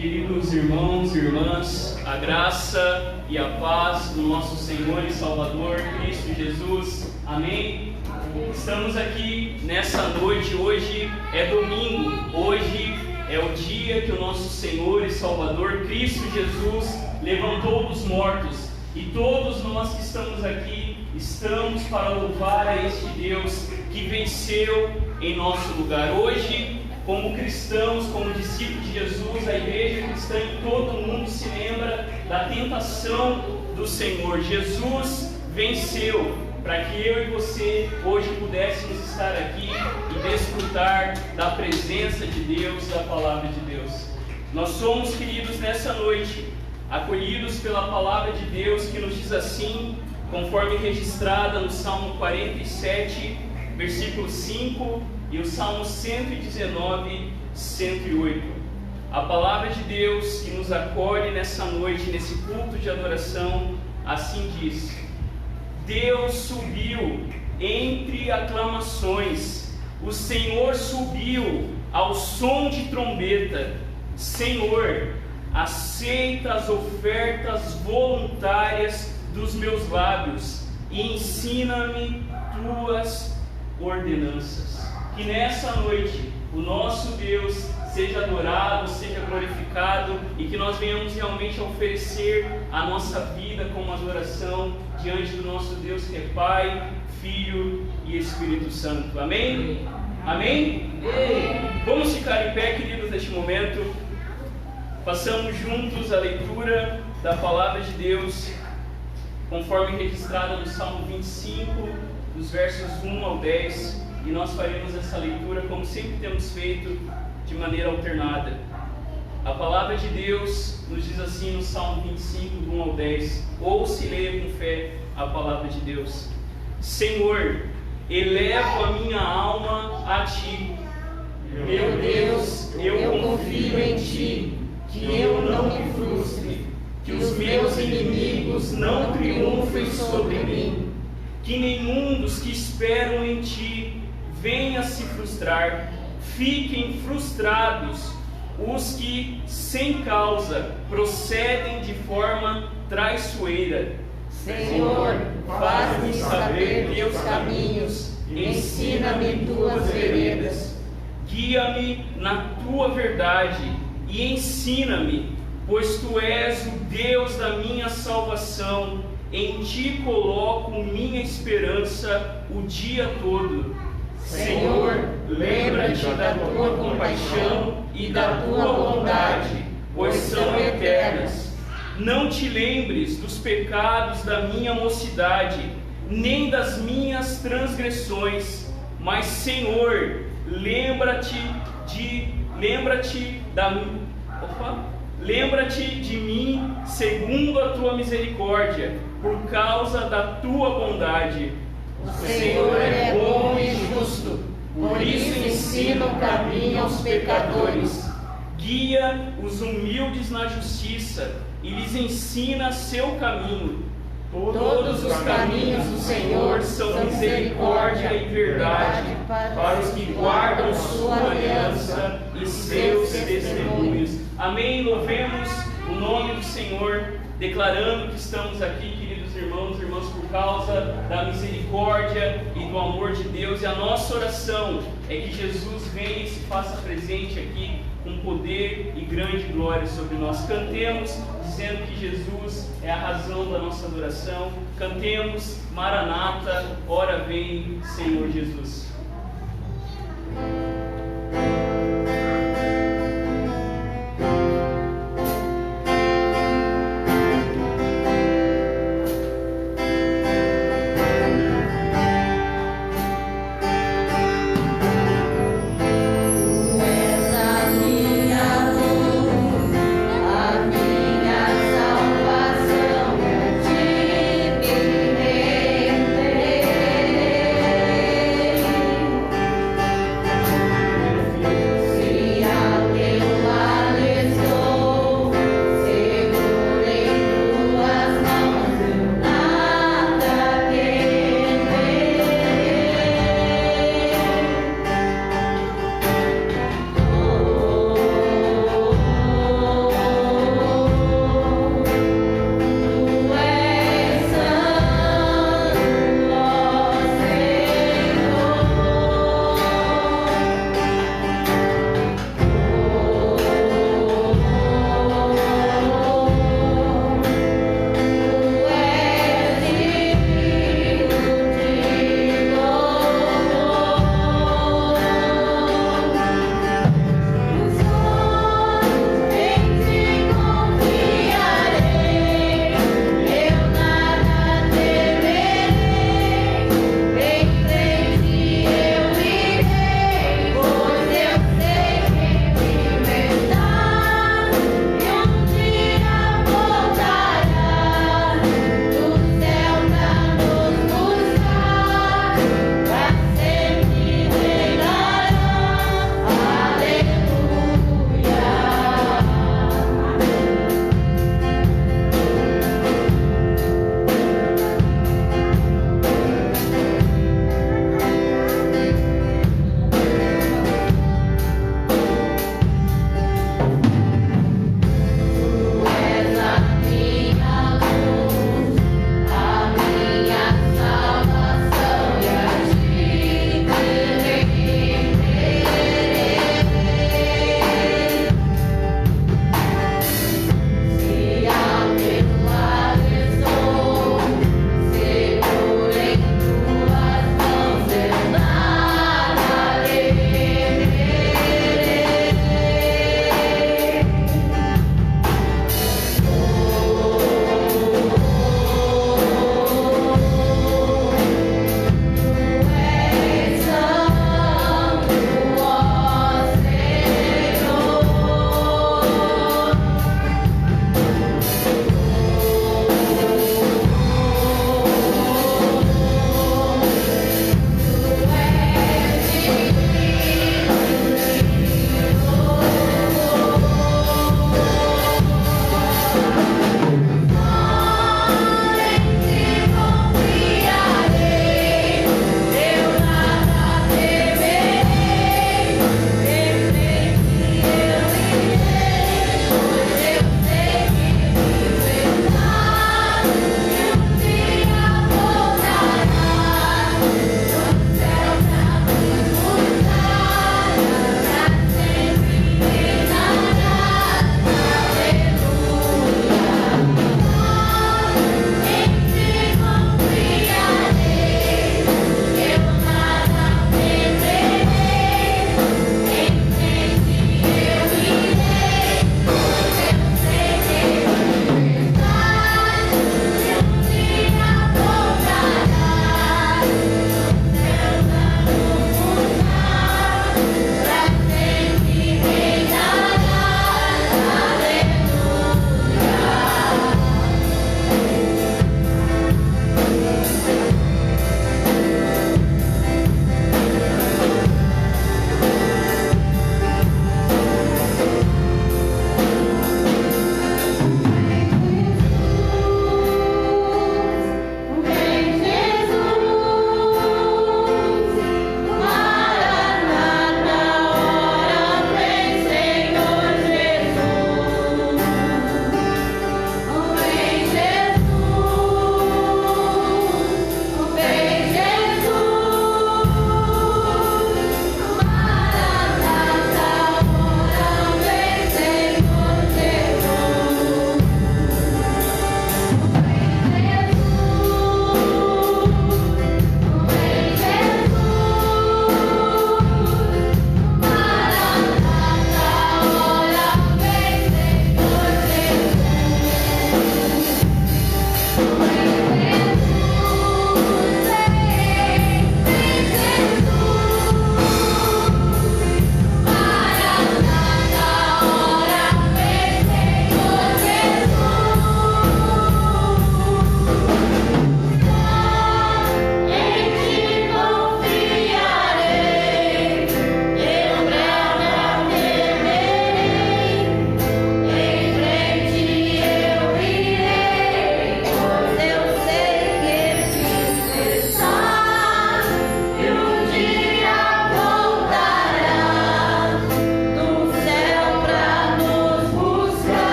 Queridos irmãos e irmãs, a graça e a paz do nosso Senhor e Salvador Cristo Jesus, amém? Estamos aqui nessa noite, hoje é domingo, hoje é o dia que o nosso Senhor e Salvador Cristo Jesus levantou dos mortos, e todos nós que estamos aqui estamos para louvar a este Deus que venceu em nosso lugar. Hoje, como cristãos, como discípulos de Jesus, a igreja cristã em todo o mundo se lembra da tentação do Senhor. Jesus venceu para que eu e você hoje pudéssemos estar aqui e desfrutar da presença de Deus, da palavra de Deus. Nós somos, queridos, nessa noite, acolhidos pela palavra de Deus que nos diz assim, conforme registrada no Salmo 47, versículo 5 e o Salmo 119, 108. A palavra de Deus que nos acolhe nessa noite, nesse culto de adoração, assim diz: Deus subiu entre aclamações, o Senhor subiu ao som de trombeta. Senhor, aceita as ofertas voluntárias dos meus lábios e ensina-me tuas ordenanças. Que nessa noite o nosso Deus seja adorado, seja glorificado e que nós venhamos realmente a oferecer a nossa vida como adoração diante do nosso Deus que é Pai, Filho e Espírito Santo. Amém? Amém? Vamos ficar em pé, queridos, neste momento. Passamos juntos a leitura da palavra de Deus, conforme registrada no Salmo 25, dos versos 1 ao 10, e nós faremos essa leitura como sempre temos feito, de maneira alternada. A palavra de Deus nos diz assim no Salmo 25, do 1 ao 10, ouça e leia com fé a palavra de Deus. Senhor, elevo a minha alma a Ti. Meu Deus, eu confio em Ti, que eu não me frustre, que os meus inimigos não triunfem sobre mim, que nenhum dos que esperam em Ti venha se frustrar. Fiquem frustrados os que, sem causa, procedem de forma traiçoeira. Senhor, faz-me saber teus caminhos, ensina-me tuas veredas. Guia-me na tua verdade e ensina-me, pois tu és o Deus da minha salvação. Em ti coloco minha esperança o dia todo. Senhor, lembra-te da tua compaixão e da tua bondade, pois são eternas. Não te lembres dos pecados da minha mocidade, nem das minhas transgressões, mas, Senhor, lembra-te de mim segundo a tua misericórdia, por causa da tua bondade. O Senhor é bom e justo, por isso ensina o caminho aos pecadores. Guia os humildes na justiça e lhes ensina seu caminho. Todos os caminhos do Senhor são misericórdia e verdade para os que guardam sua aliança e seus testemunhos. Amém. Louvemos o nome do Senhor, declarando que estamos aqui, queridos irmãos e irmãs, por causa da misericórdia e do amor de Deus. E a nossa oração é que Jesus venha e se faça presente aqui com poder e grande glória sobre nós. Cantemos dizendo que Jesus é a razão da nossa adoração. Cantemos Maranata, ora vem, Senhor Jesus. Salvação, de mim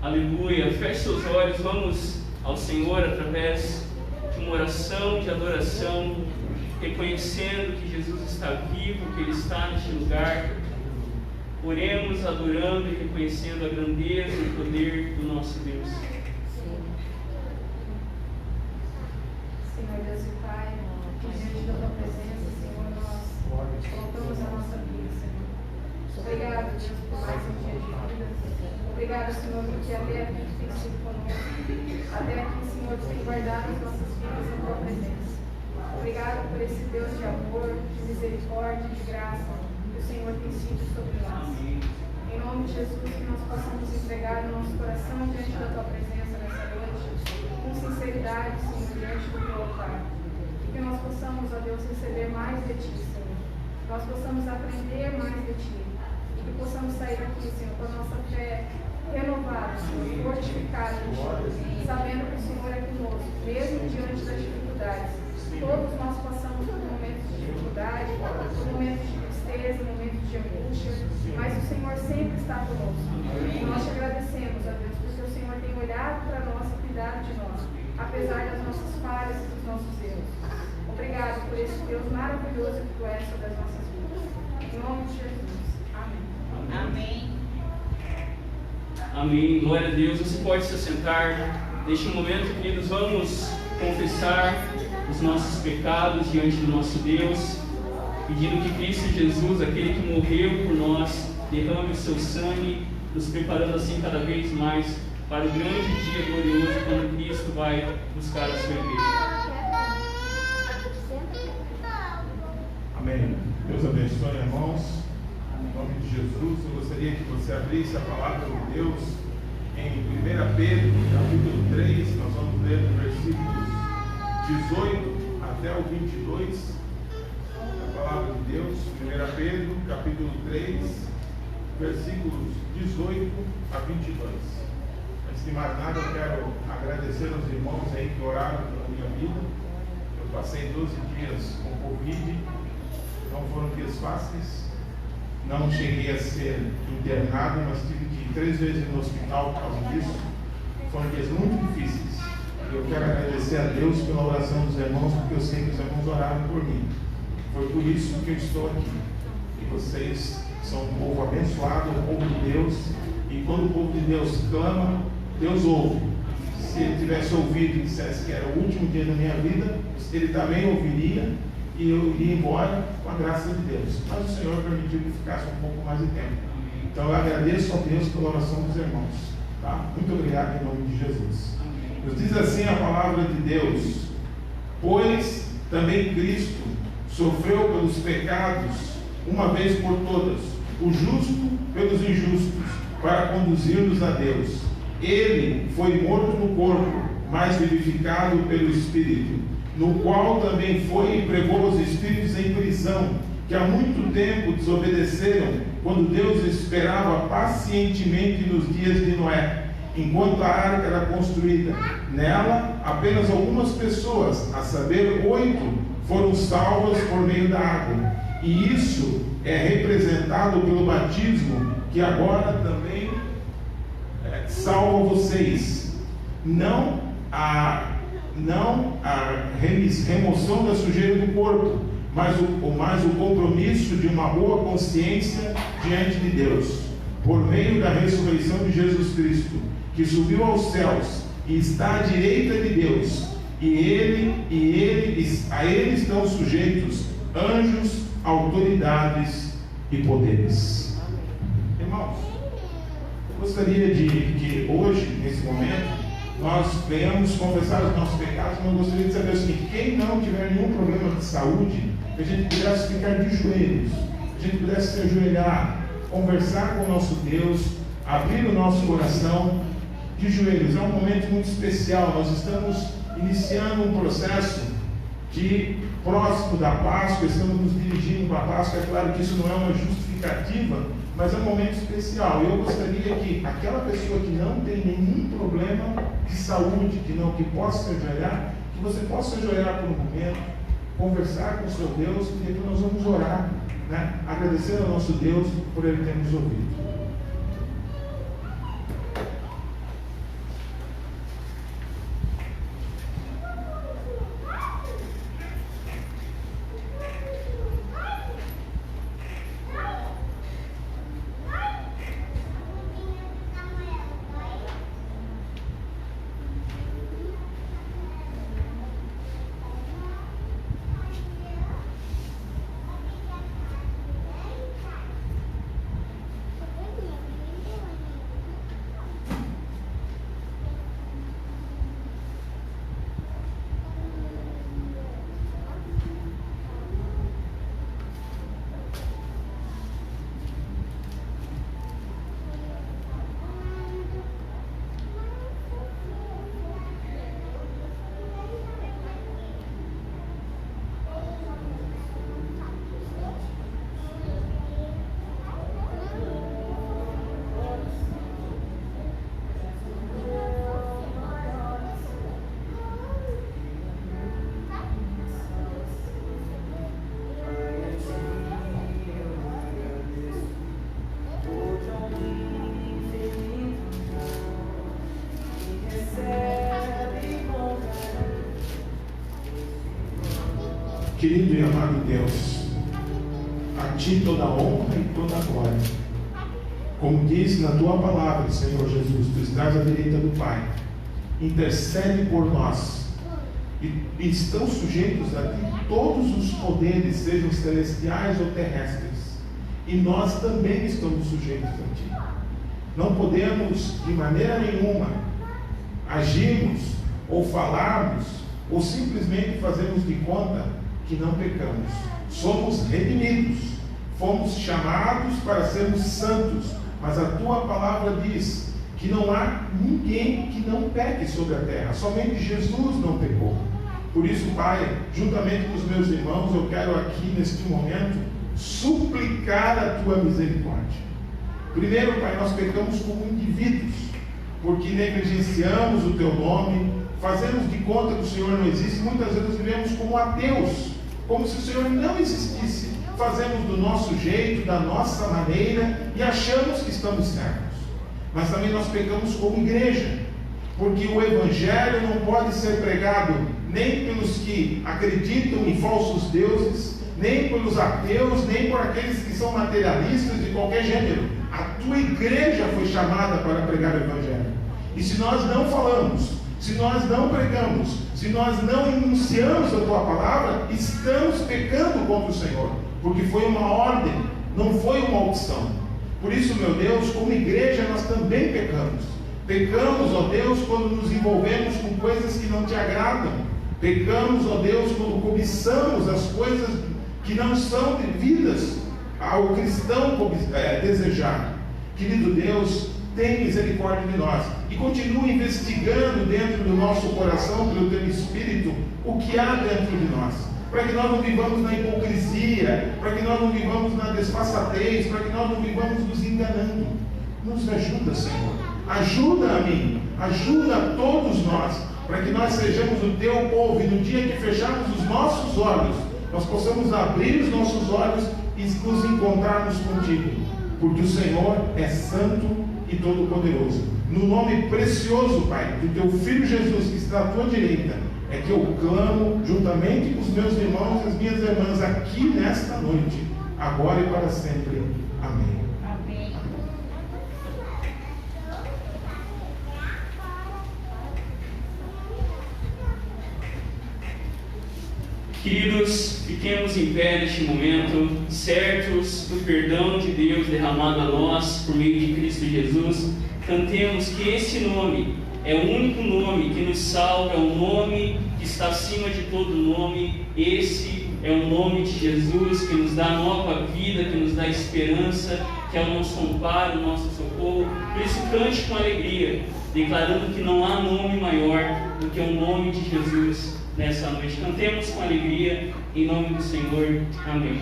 Aleluia. Feche seus olhos, vamos ao Senhor através de uma oração de adoração, reconhecendo que Jesus está vivo, que Ele está neste lugar. Oremos adorando e reconhecendo a grandeza e o poder do nosso Deus. Senhor Deus e Pai, diante da Tua presença, Senhor, nós colocamos a nossa vida, Senhor. Obrigado, Deus, por mais um dia de vida. Obrigado, Senhor, porque até aqui Tu tem sido conosco. Até aqui, Senhor, Tu tem guardado as nossas vidas na Tua presença. Obrigado por esse Deus de amor, de misericórdia, de graça, que o Senhor tem sido sobre nós. Em nome de Jesus, que nós possamos entregar o nosso coração diante da Tua presença nessa noite, com sinceridade, Senhor, diante do Teu altar. E que nós possamos, ó Deus, receber mais de Ti, Senhor. Nós possamos aprender mais de Ti. E que possamos sair aqui, Senhor, com a nossa fé renovada, Senhor, fortificada em Ti, sabendo que o Senhor é conosco, mesmo diante das dificuldades. Todos nós passamos por momentos de dificuldade, por momentos de tristeza, momentos de angústia, mas o Senhor sempre está conosco. E nós te agradecemos, ó Deus, porque o Senhor tem olhado para nós e cuidado de nós, apesar das nossas falhas e dos nossos erros. Obrigado por esse Deus maravilhoso que Tu és sobre as nossas vidas. Em nome de Jesus. Amém. Amém. Amém. Glória a Deus. Você pode se assentar. Neste momento, queridos, vamos confessar os nossos pecados diante do nosso Deus, pedindo que Cristo Jesus, aquele que morreu por nós, derrame o seu sangue, nos preparando assim cada vez mais para o grande dia glorioso, quando Cristo vai buscar a sua igreja. Amém. Deus abençoe, irmãos. Em nome de Jesus, eu gostaria que você abrisse a palavra de Deus em 1 Pedro, capítulo 3. Nós vamos ler do versículos 18 até o 22. A palavra de Deus, 1 Pedro, capítulo 3, versículos 18 a 22. Antes de mais nada, eu quero agradecer aos irmãos aí que oraram pela minha vida. Eu passei 12 dias com Covid, não foram dias fáceis. Não cheguei a ser internado, mas tive que ir 3 vezes no hospital por causa disso. Foram dias muito difíceis. Eu quero agradecer a Deus pela oração dos irmãos, porque eu sei que os irmãos oraram por mim. Foi por isso que eu estou aqui. E vocês são um povo abençoado, um povo de Deus. E quando o povo de Deus clama, Deus ouve. Se ele tivesse ouvido e dissesse que era o último dia da minha vida, ele também ouviria e eu iria embora com a graça de Deus. Mas o Senhor permitiu que ficasse um pouco mais de tempo. Então eu agradeço a Deus pela oração dos irmãos. Tá? Muito obrigado em nome de Jesus. Nos diz assim a palavra de Deus: pois também Cristo sofreu pelos pecados uma vez por todas, o justo pelos injustos, para conduzir-nos a Deus. Ele foi morto no corpo, mas vivificado pelo Espírito, no qual também foi e pregou os espíritos em prisão, que há muito tempo desobedeceram, quando Deus esperava pacientemente nos dias de Noé, enquanto a arca era construída. Nela, apenas algumas pessoas, a saber, 8, foram salvas por meio da água. E isso é representado pelo batismo, que agora também salva vocês. Não a remoção da sujeira do corpo, mas o compromisso de uma boa consciência diante de Deus, por meio da ressurreição de Jesus Cristo, que subiu aos céus e está à direita de Deus, a ele estão sujeitos anjos, autoridades e poderes. Irmãos, eu gostaria de que hoje, nesse momento, nós venhamos confessar os nossos pecados, mas eu gostaria de saber o seguinte: quem não tiver nenhum problema de saúde, que a gente pudesse ficar de joelhos, que a gente pudesse se ajoelhar, conversar com o nosso Deus, abrir o nosso coração de joelhos. É um momento muito especial. Nós estamos iniciando um processo que, próximo da Páscoa, estamos nos dirigindo para a Páscoa. É claro que isso não é uma justificativa, mas é um momento especial. Eu gostaria que aquela pessoa que não tem nenhum problema de saúde, que possa se ajoelhar, que você possa se ajoelhar por um momento, conversar com o seu Deus, e depois nós vamos orar, né? Agradecer ao nosso Deus por Ele ter nos ouvido. Querido e amado Deus, a Ti toda a honra e toda a glória. Como diz na Tua palavra, Senhor Jesus, Tu estás à direita do Pai, intercede por nós, e estão sujeitos a Ti todos os poderes, sejam celestiais ou terrestres, e nós também estamos sujeitos a Ti. Não podemos de maneira nenhuma agirmos ou falarmos ou simplesmente fazermos de conta que não pecamos. Somos redimidos, fomos chamados para sermos santos, mas a Tua palavra diz que não há ninguém que não peque sobre a terra, somente Jesus não pecou. Por isso, Pai, juntamente com os meus irmãos, eu quero aqui neste momento suplicar a Tua misericórdia. Primeiro, Pai, nós pecamos como indivíduos, porque negligenciamos o Teu nome, fazemos de conta que o Senhor não existe, muitas vezes vivemos como ateus, como se o Senhor não existisse. Fazemos do nosso jeito, da nossa maneira e achamos que estamos certos. Mas também nós pecamos como igreja, porque o Evangelho não pode ser pregado nem pelos que acreditam em falsos deuses, nem pelos ateus, nem por aqueles que são materialistas de qualquer gênero. A Tua igreja foi chamada para pregar o Evangelho. E se nós não falamos, se nós não pregamos, se nós não enunciamos a Tua palavra, estamos pecando contra o Senhor, porque foi uma ordem, não foi uma opção. Por isso, meu Deus, como igreja nós também pecamos. Pecamos, ó Deus, quando nos envolvemos com coisas que não Te agradam. Pecamos, ó Deus, quando cobiçamos as coisas que não são devidas ao cristão desejar. Querido Deus, tem misericórdia de nós e continue investigando dentro do nosso coração, pelo Teu Espírito, o que há dentro de nós, para que nós não vivamos na hipocrisia, para que nós não vivamos na desfaçatez, para que nós não vivamos nos enganando. Nos ajuda, Senhor, ajuda a mim, ajuda a todos nós, para que nós sejamos o Teu povo, e no dia que fecharmos os nossos olhos, nós possamos abrir os nossos olhos e nos encontrarmos contigo, porque o Senhor é santo e todo-poderoso. No nome precioso, Pai, do Teu Filho Jesus, que está à Tua direita, é que eu clamo juntamente com os meus irmãos e as minhas irmãs aqui nesta noite, agora e para sempre. Amém. Amém. Queridos, fiquemos em pé neste momento, certos do perdão de Deus derramado a nós por meio de Cristo Jesus. Cantemos que esse nome é o único nome que nos salva, é o nome que está acima de todo nome. Esse é o nome de Jesus, que nos dá nova vida, que nos dá esperança, que é o nosso amparo, o nosso socorro. Por isso, cante com alegria, declarando que não há nome maior do que o nome de Jesus nessa noite. Cantemos com alegria, em nome do Senhor. Amém.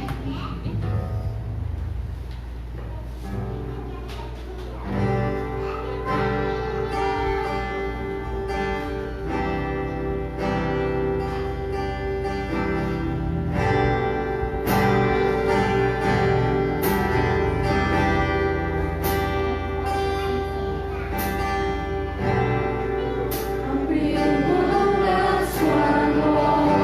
Sua glória.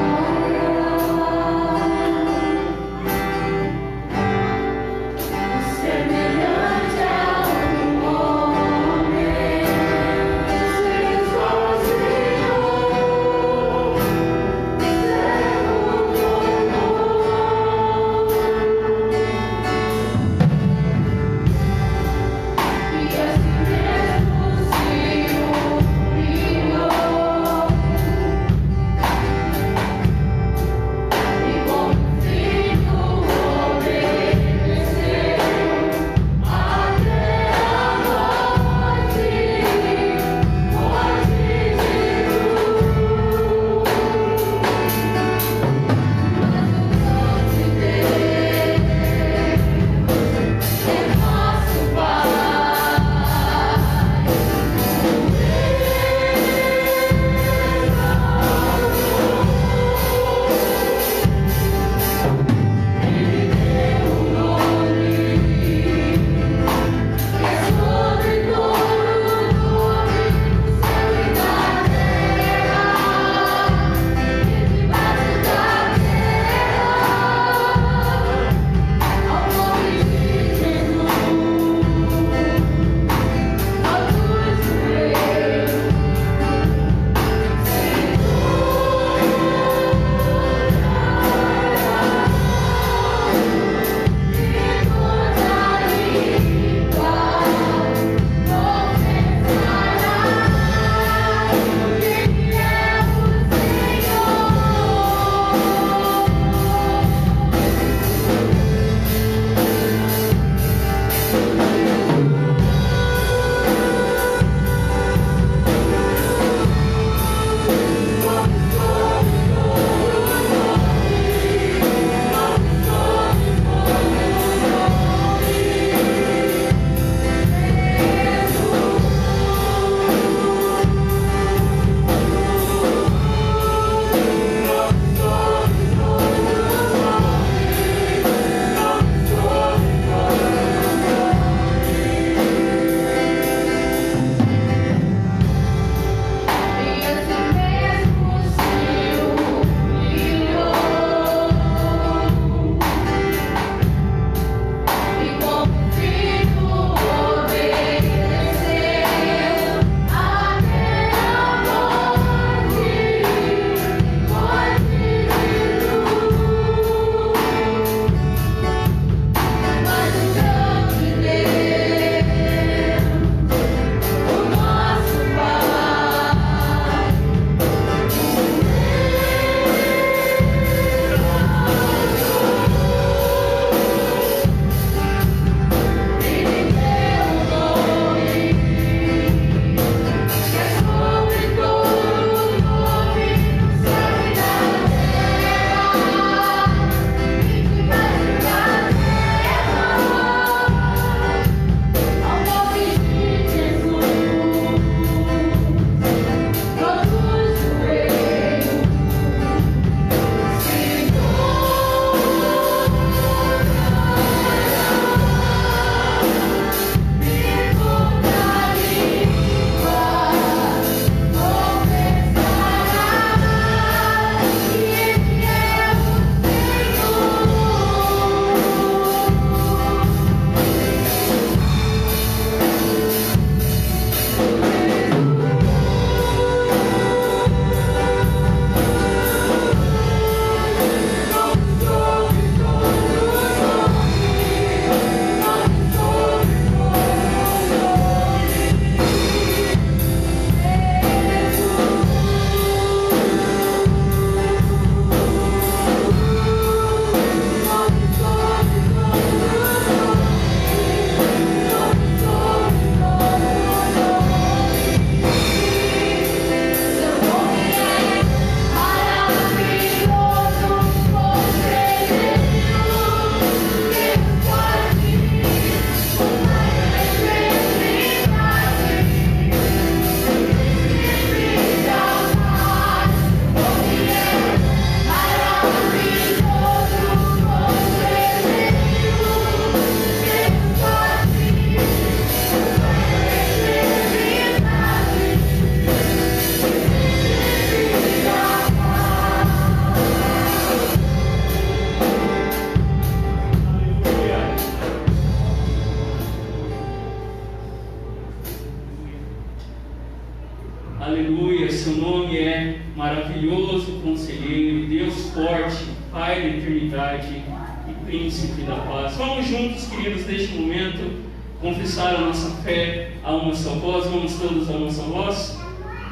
Aleluia, seu nome é maravilhoso, conselheiro, Deus forte, Pai da eternidade e príncipe da paz. Vamos juntos, queridos, neste momento, confessar a nossa fé a uma só voz. Vamos todos a uma só voz.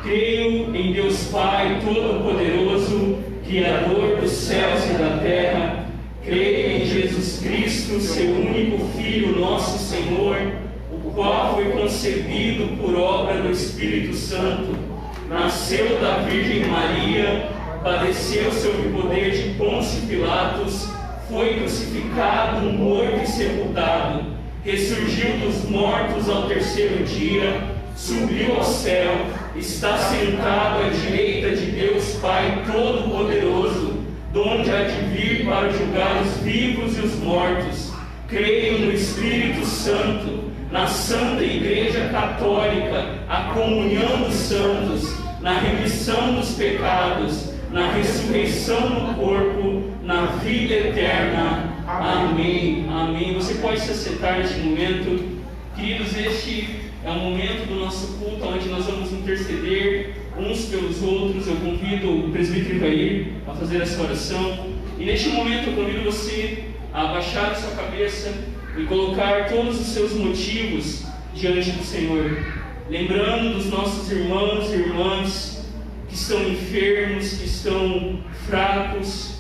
Creio em Deus Pai Todo-Poderoso, Criador dos céus e da terra. Creio em Jesus Cristo, seu único Filho, nosso Senhor, o qual foi concebido por obra do Espírito Santo, nasceu da Virgem Maria, padeceu sob o poder de Pôncio Pilatos, foi crucificado, morto e sepultado, ressurgiu dos mortos ao terceiro dia, subiu ao céu, está sentado à direita de Deus Pai Todo-Poderoso, donde há de vir para julgar os vivos e os mortos. Creio no Espírito Santo, na Santa Igreja Católica, a comunhão dos santos, na remissão dos pecados, na ressurreição do corpo, na vida eterna. Amém. Amém. Você pode se assentar neste momento. Queridos, este é o momento do nosso culto, onde nós vamos interceder uns pelos outros. Eu convido o presbítero Ivair a fazer essa oração. E neste momento eu convido você a abaixar a sua cabeça e colocar todos os seus motivos diante do Senhor. Lembrando dos nossos irmãos e irmãs que estão enfermos, que estão fracos,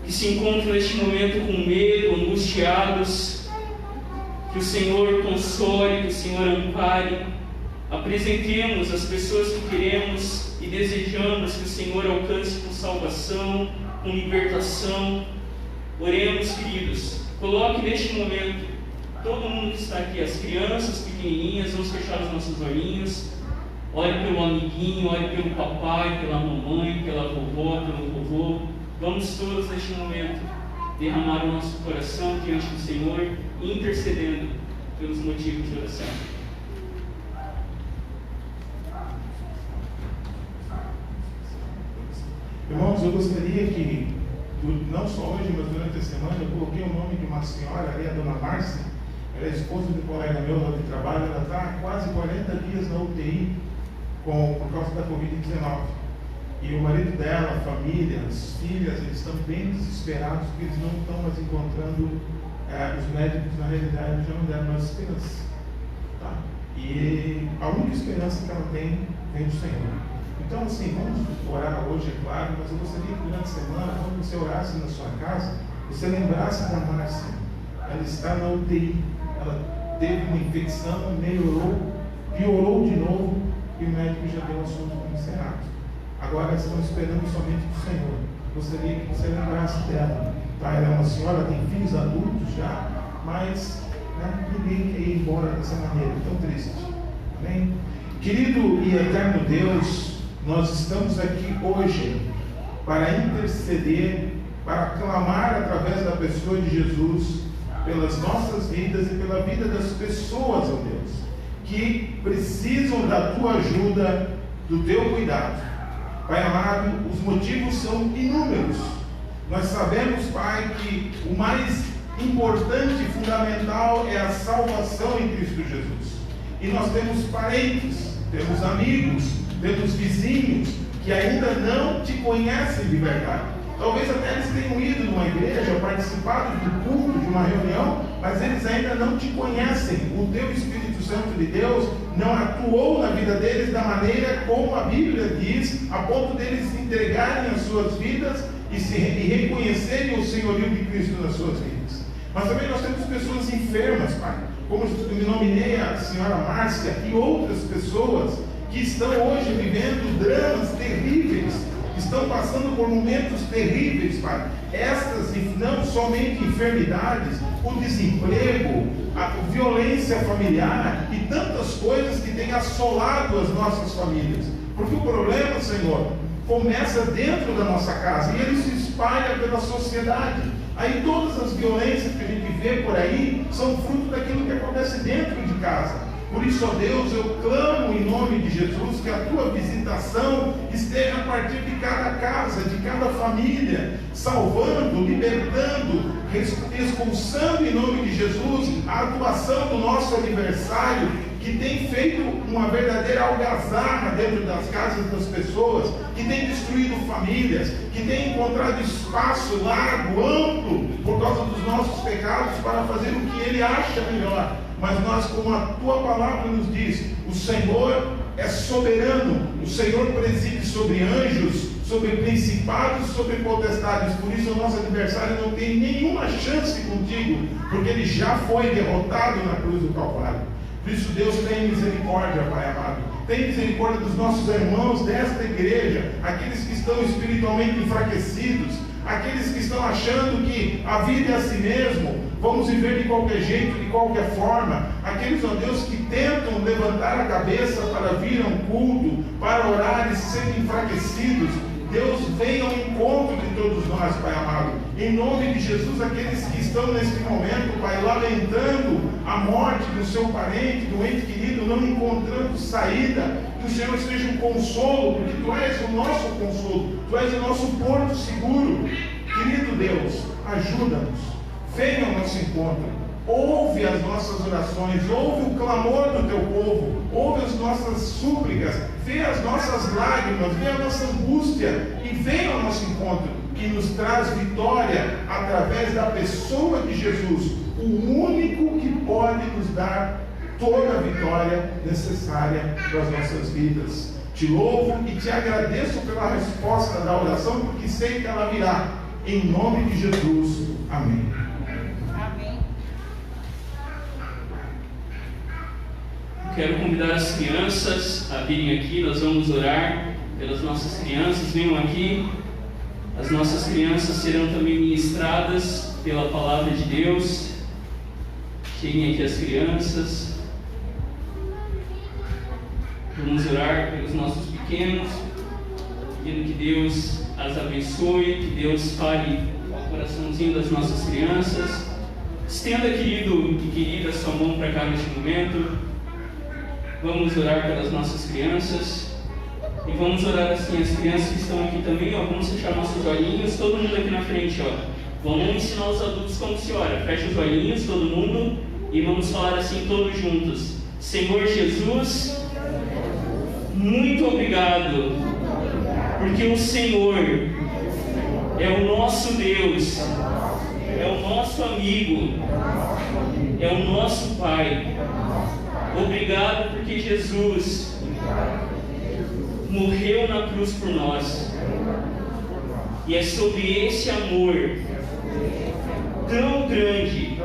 que se encontram neste momento com medo, angustiados. Que o Senhor console, que o Senhor ampare. Apresentemos as pessoas que queremos e desejamos que o Senhor alcance com salvação, com libertação. Oremos, queridos. Coloque neste momento todo mundo que está aqui, as crianças pequenininhas. Vamos fechar os nossos olhinhos. Ore pelo amiguinho, ore pelo papai, pela mamãe, pela vovó, pelo vovô. Vamos todos neste momento derramar o nosso coração diante do Senhor, intercedendo pelos motivos de oração. Irmãos, eu gostaria que, não só hoje, mas durante a semana, eu coloquei o nome de uma senhora ali, a dona Márcia. Ela é esposa de um colega meu lá de trabalho. Ela está há quase 40 dias na UTI por causa da Covid-19. E o marido dela, a família, as filhas, eles estão bem desesperados porque eles não estão mais encontrando os médicos, na realidade, já não deram mais esperança. Tá? E a única esperança que ela tem vem do Senhor. Então, assim, vamos orar hoje, é claro, mas eu gostaria que durante a semana, quando você orasse na sua casa, você lembrasse da Márcia. Ela está na UTI, ela teve uma infecção, melhorou, piorou de novo e o médico já deu o assunto como encerrado. Agora estão esperando somente do Senhor. Gostaria que você lembrasse dela. Tá? Ela é uma senhora, tem filhos adultos já, mas ninguém quer ir embora dessa maneira, tão triste. Amém? Querido e eterno Deus, nós estamos aqui hoje para interceder, para clamar através da pessoa de Jesus pelas nossas vidas e pela vida das pessoas, ó Deus, que precisam da tua ajuda, do teu cuidado. Pai amado, os motivos são inúmeros. Nós sabemos, Pai, que o mais importante e fundamental é a salvação em Cristo Jesus. E nós temos parentes, temos amigos, temos vizinhos que ainda não te conhecem de verdade. Talvez até eles tenham ido numa igreja, participado do culto, de uma reunião, mas eles ainda não te conhecem. O teu Espírito Santo de Deus não atuou na vida deles da maneira como a Bíblia diz, a ponto deles entregarem as suas vidas e reconhecerem o senhorio de Cristo nas suas vidas. Mas também nós temos pessoas enfermas, Pai, como eu me nominei a senhora Márcia e outras pessoas que estão hoje vivendo dramas terríveis, estão passando por momentos terríveis, Pai. Estas não somente enfermidades, o desemprego, a violência familiar e tantas coisas que têm assolado as nossas famílias. Porque o problema, Senhor, começa dentro da nossa casa e ele se espalha pela sociedade. Aí todas as violências que a gente vê por aí são fruto daquilo que acontece dentro de casa. Por isso, ó Deus, eu clamo em nome de Jesus que a tua visitação esteja a partir de cada casa, de cada família, salvando, libertando, expulsando em nome de Jesus a atuação do nosso aniversário, que que tem feito uma verdadeira algazarra dentro das casas das pessoas, que tem destruído famílias, que tem encontrado espaço largo, amplo, por causa dos nossos pecados, para fazer o que ele acha melhor. Mas nós, como a tua palavra nos diz, o Senhor é soberano, o Senhor preside sobre anjos, sobre principados, sobre potestades. Por isso o nosso adversário não tem nenhuma chance contigo, porque ele já foi derrotado na cruz do Calvário. Por isso Deus tem misericórdia, Pai amado. Tem misericórdia dos nossos irmãos desta igreja, aqueles que estão espiritualmente enfraquecidos, aqueles que estão achando que a vida é a si mesmo, vamos viver de qualquer jeito, de qualquer forma, aqueles, ó Deus, que tentam levantar a cabeça para vir a um culto, para orar e serem enfraquecidos. Deus venha ao encontro de todos nós, Pai amado. Em nome de Jesus, aqueles que estão neste momento, Pai, lamentando a morte do seu parente, do ente querido, não encontrando saída, que o Senhor seja um consolo, porque Tu és o nosso consolo, Tu és o nosso porto seguro. Querido Deus, ajuda-nos, venha ao nosso encontro. Ouve as nossas orações, ouve o clamor do teu povo, ouve as nossas súplicas, vê as nossas lágrimas, vê a nossa angústia e vem ao nosso encontro, que nos traz vitória através da pessoa de Jesus, o único que pode nos dar toda a vitória necessária para as nossas vidas. Te louvo e te agradeço pela resposta da oração, porque sei que ela virá. Em nome de Jesus. Amém. Quero convidar as crianças a virem aqui. Nós vamos orar pelas nossas crianças. Venham aqui. As nossas crianças serão também ministradas pela palavra de Deus. Cheguem aqui as crianças. Vamos orar pelos nossos pequenos, pedindo que Deus as abençoe, que Deus fale ao coraçãozinho das nossas crianças. Estenda, querido e querida, sua mão para cá neste momento. Vamos orar pelas nossas crianças. E vamos orar assim, as crianças que estão aqui também, ó, vamos fechar nossos olhinhos, todo mundo aqui na frente, ó. Vamos ensinar os adultos como se ora. Fecha os olhinhos, todo mundo, e vamos falar assim todos juntos. Senhor Jesus, muito obrigado, porque o Senhor é o nosso Deus, é o nosso amigo, é o nosso Pai. Obrigado porque Jesus morreu na cruz por nós. E é sobre esse amor tão grande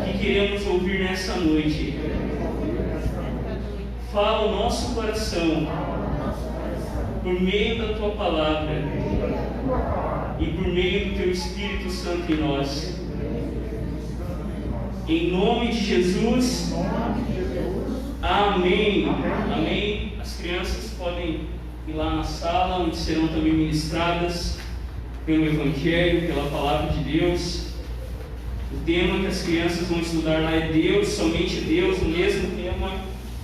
que queremos ouvir nessa noite. Fala o nosso coração por meio da Tua palavra e por meio do Teu Espírito Santo em nós. Em nome de Jesus. Amém. Amém. As crianças podem ir lá na sala, onde serão também ministradas pelo Evangelho, pela Palavra de Deus. O tema que as crianças vão estudar lá é Deus, somente Deus, o mesmo tema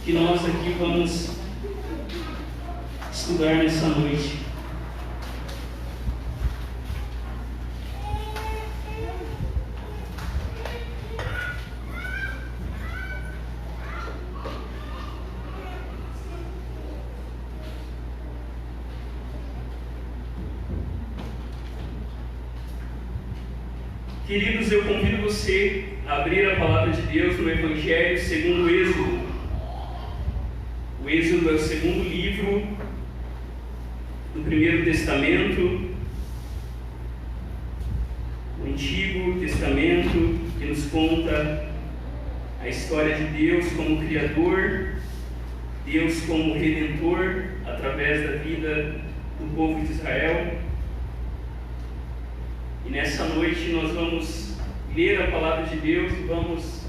que nós aqui vamos estudar nessa noite. Queridos, eu convido você a abrir a palavra de Deus no Evangelho segundo o Êxodo. O Êxodo é o segundo livro do Primeiro Testamento, o Antigo Testamento, que nos conta a história de Deus como Criador, Deus como Redentor através da vida do povo de Israel. E nessa noite nós vamos ler a palavra de Deus e vamos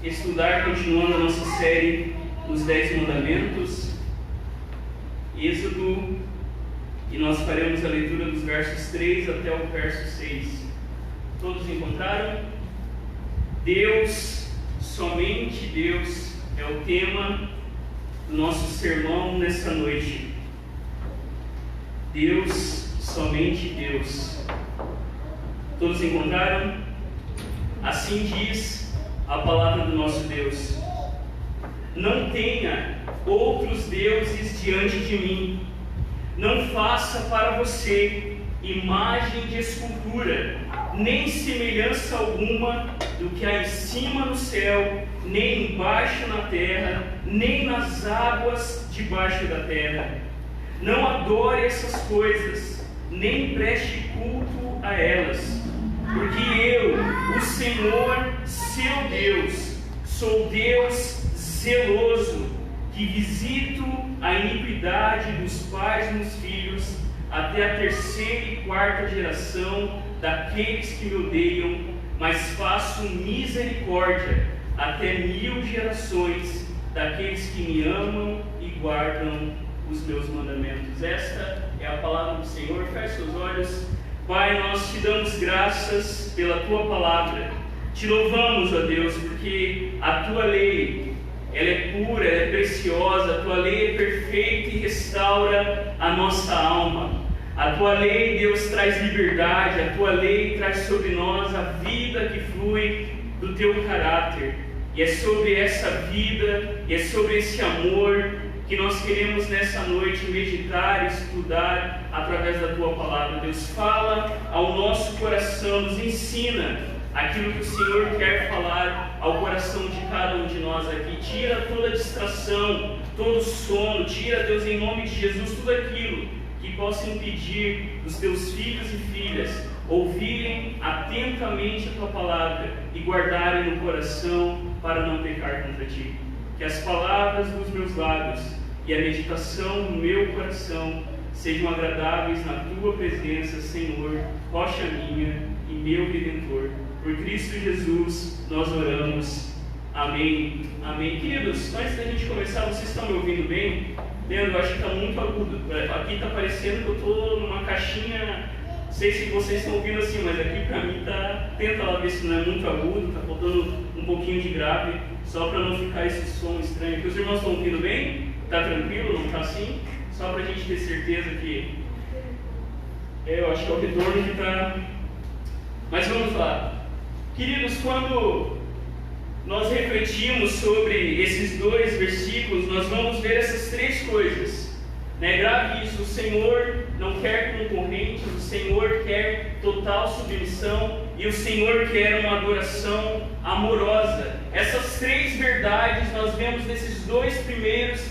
estudar, continuando a nossa série dos 10 Mandamentos, Êxodo, e nós faremos a leitura dos versos 3 até o verso 6. Todos encontraram? Deus, somente Deus, é o tema do nosso sermão nessa noite. Deus, somente Deus. Todos encontraram? Assim diz a palavra do nosso Deus. não tenha outros deuses diante de mim. Não faça para você imagem de escultura, nem semelhança alguma do que há em cima no céu, nem embaixo na terra, nem nas águas debaixo da terra. Não adore essas coisas, nem preste culto a elas, porque eu, o Senhor, seu Deus, sou Deus zeloso, que visito a iniquidade dos pais nos filhos, até a 3ª e 4ª geração daqueles que me odeiam, mas faço misericórdia até 1000 gerações daqueles que me amam e guardam os meus mandamentos. Esta é a palavra do Senhor. Feche seus olhos. Pai, nós te damos graças pela tua palavra. Te louvamos, ó Deus, porque a tua lei, ela é pura, ela é preciosa. A tua lei é perfeita e restaura a nossa alma. A tua lei, Deus, traz liberdade. A tua lei traz sobre nós a vida que flui do teu caráter. E é sobre essa vida, e é sobre esse amor que nós queremos nessa noite meditar e estudar através da tua palavra. Deus, fala ao nosso coração, nos ensina aquilo que o Senhor quer falar ao coração de cada um de nós aqui. Tira toda distração, todo sono, tira, Deus, em nome de Jesus, tudo aquilo que possa impedir os teus filhos e filhas ouvirem atentamente a tua palavra e guardarem no coração para não pecar contra ti. Que as palavras dos meus lábios e a meditação do meu coração sejam agradáveis na tua presença, Senhor, rocha minha e meu Redentor. Por Cristo Jesus nós oramos. Amém. Amém. Queridos, antes da gente começar, vocês estão me ouvindo bem? Leandro, eu acho que está muito agudo. Aqui está parecendo que eu estou numa caixinha. Não sei se vocês estão ouvindo assim, mas aqui para mim está. Tenta lá ver se não é muito agudo, está faltando um pouquinho de grave, só para não ficar esse som estranho. Aqui os irmãos estão ouvindo bem? Está tranquilo? Não está assim? Só para a gente ter certeza que. Eu acho que é o retorno que está. Mas vamos lá. Queridos, quando nós refletimos sobre esses 2 versículos, nós vamos ver essas 3 coisas. Grave isso: o Senhor não quer concorrentes, o Senhor quer total submissão e o Senhor quer uma adoração amorosa. Essas 3 verdades nós vemos nesses 2 primeiros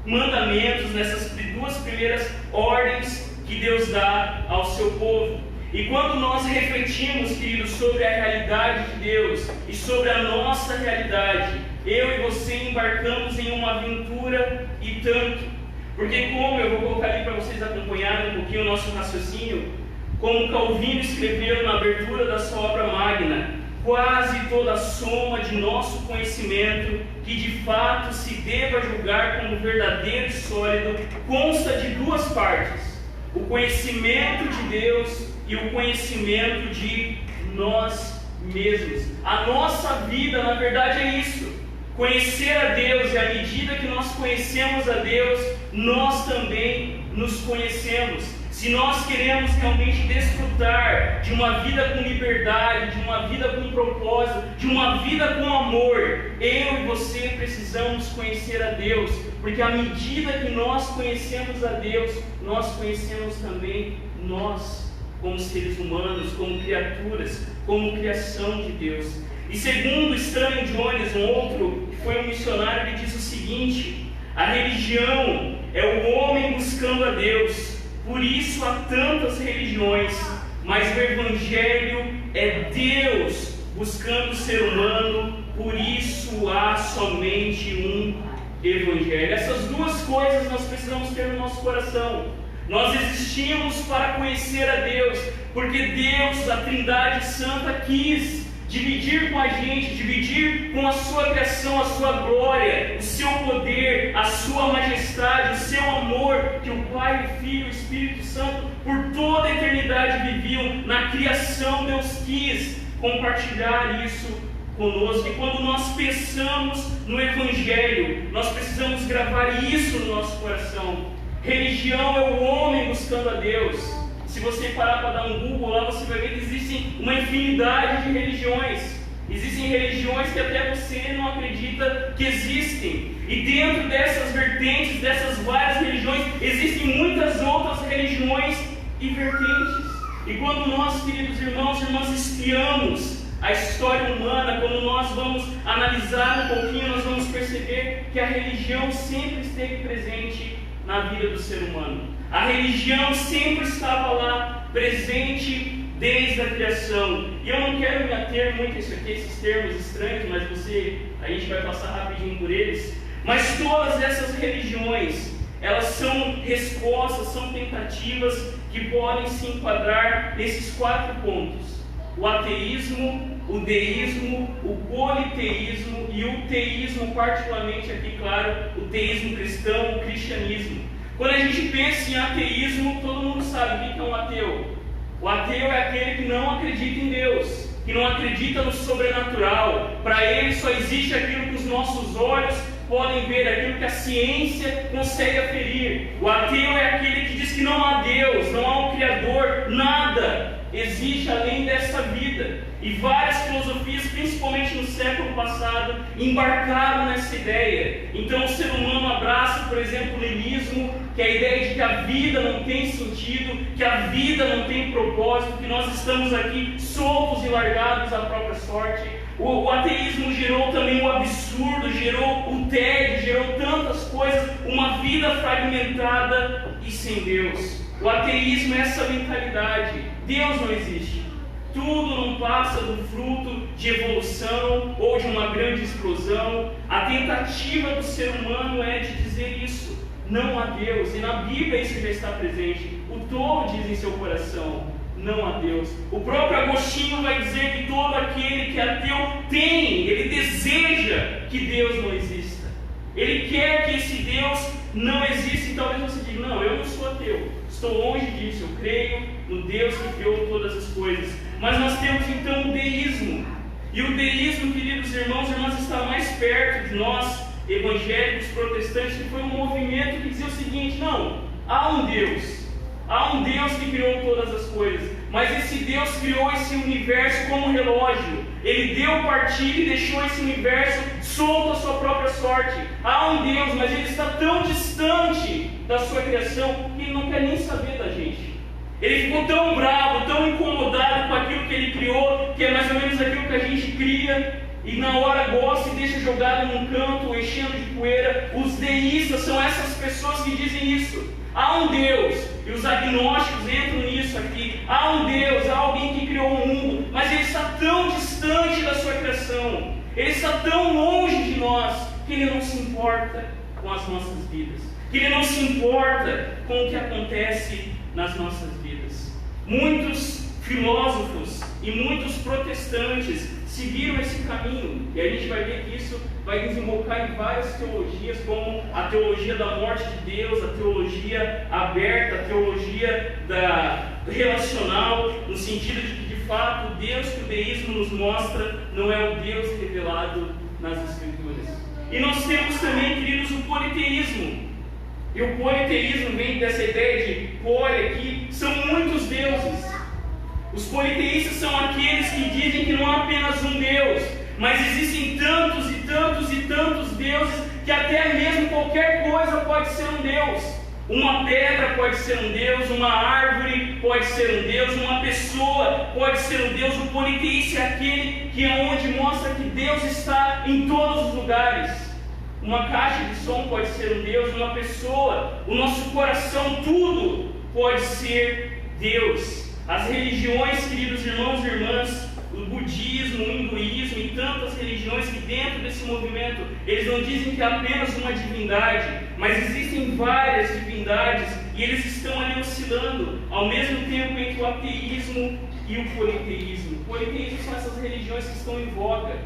mandamentos, nessas 2 primeiras ordens que Deus dá ao seu povo. E quando nós refletimos, queridos, sobre a realidade de Deus e sobre a nossa realidade, eu e você embarcamos em uma aventura e tanto. Porque como eu vou colocar ali para vocês acompanharem um pouquinho o nosso raciocínio, como Calvino escreveu na abertura da sua obra magna, quase toda a soma de nosso conhecimento, que de fato se deva julgar como verdadeiro e sólido, consta de 2 partes: o conhecimento de Deus e o conhecimento de nós mesmos. A nossa vida, na verdade, é isso: conhecer a Deus, e à medida que nós conhecemos a Deus, nós também nos conhecemos. Se nós queremos realmente desfrutar de uma vida com liberdade, de uma vida com propósito, de uma vida com amor, eu e você precisamos conhecer a Deus, porque à medida que nós conhecemos a Deus, nós conhecemos também nós, como seres humanos, como criaturas, como criação de Deus. E segundo Stanley Jones, um outro que foi um missionário, ele diz o seguinte: a religião é o homem buscando a Deus, por isso há tantas religiões, mas o Evangelho é Deus buscando o ser humano, por isso há somente um Evangelho. Essas 2 coisas nós precisamos ter no nosso coração. Nós existimos para conhecer a Deus, porque Deus, a Trindade Santa, quis dividir com a gente, dividir com a sua criação, a sua glória, o seu poder, a sua majestade, o seu amor, que o Pai, o Filho e o Espírito Santo por toda a eternidade viviam na criação. Deus quis compartilhar isso conosco, e quando nós pensamos no Evangelho, nós precisamos gravar isso no nosso coração. Religião é o homem buscando a Deus. Se você parar para dar um Google lá, você vai ver que existem uma infinidade de religiões. Existem religiões que até você não acredita que existem. E dentro dessas vertentes, dessas várias religiões, existem muitas outras religiões e vertentes. E quando nós, queridos irmãos e irmãs, espiamos a história humana, quando nós vamos analisar um pouquinho, nós vamos perceber que a religião sempre esteve presente na vida do ser humano. A religião sempre estava lá, presente desde a criação. E eu não quero me ater muito a isso aqui, esses termos estranhos, mas a gente vai passar rapidinho por eles. Mas todas essas religiões, elas são respostas, são tentativas que podem se enquadrar nesses 4 pontos: o ateísmo, o deísmo, o politeísmo e o teísmo, particularmente aqui, claro, o teísmo cristão, o cristianismo. Quando a gente pensa em ateísmo, todo mundo sabe o que é um ateu. O ateu é aquele que não acredita em Deus, que não acredita no sobrenatural. Para ele só existe aquilo que os nossos olhos podem ver, aquilo que a ciência consegue aferir. O ateu é aquele que diz que não há Deus, não há um Criador, nada existe além dessa vida. E várias filosofias, principalmente no século passado, embarcaram nessa ideia. Então o ser humano abraça, por exemplo, o niilismo, que é a ideia de que a vida não tem sentido, que a vida não tem propósito, que nós estamos aqui soltos e largados à própria sorte. O ateísmo gerou também o absurdo, gerou o tédio, gerou tantas coisas, uma vida fragmentada e sem Deus. O ateísmo é essa mentalidade: Deus não existe. Tudo não passa do fruto de evolução ou de uma grande explosão. A tentativa do ser humano é de dizer isso: não há Deus. E na Bíblia isso já está presente. O tolo diz em seu coração: não há Deus. O próprio Agostinho vai dizer que todo aquele que é ateu ele deseja que Deus não exista. Ele quer que esse Deus não exista. E talvez você diga: não, eu não sou ateu, estou longe disso, eu creio no Deus que criou todas as coisas. Mas nós temos então o deísmo. E o deísmo, queridos irmãos e irmãs, está mais perto de nós, evangélicos, protestantes, que foi um movimento que dizia o seguinte: não, há um Deus que criou todas as coisas, mas esse Deus criou esse universo como um relógio. Ele deu partida e deixou esse universo solto à sua própria sorte. Há um Deus, mas ele está tão distante da sua criação que ele não quer nem saber da gente. Ele ficou tão bravo, tão incomodado com aquilo que ele criou, que é mais ou menos aquilo que a gente cria e na hora gosta e deixa jogado num canto, enchendo de poeira. Os deístas são essas pessoas que dizem isso: há um Deus, e os agnósticos entram nisso aqui. Há um Deus, há alguém que criou o mundo, mas ele está tão distante da sua criação, ele está tão longe de nós, que ele não se importa com as nossas vidas, que ele não se importa com o que acontece nas nossas vidas. Muitos filósofos e muitos protestantes seguiram esse caminho, e a gente vai ver que isso vai desembocar em várias teologias, como a teologia da morte de Deus, a teologia aberta, a teologia relacional, no sentido de que, de fato, o Deus que o deísmo nos mostra não é o Deus revelado nas Escrituras. E nós temos também, queridos, o politeísmo. E o politeísmo vem dessa ideia de poli aqui, são muitos deuses. Os politeístas são aqueles que dizem que não há apenas um Deus, mas existem tantos e tantos e tantos deuses, que até mesmo qualquer coisa pode ser um Deus. Uma pedra pode ser um Deus, uma árvore pode ser um Deus, uma pessoa pode ser um Deus. O politeísta é aquele que é onde mostra que Deus está em todos os lugares. Uma caixa de som pode ser um Deus, uma pessoa, o nosso coração, tudo pode ser Deus. As religiões, queridos irmãos e irmãs, o budismo, o hinduísmo e tantas religiões que dentro desse movimento, eles não dizem que é apenas uma divindade, mas existem várias divindades e eles estão ali oscilando ao mesmo tempo entre o ateísmo e o politeísmo. O politeísmo são essas religiões que estão em voga.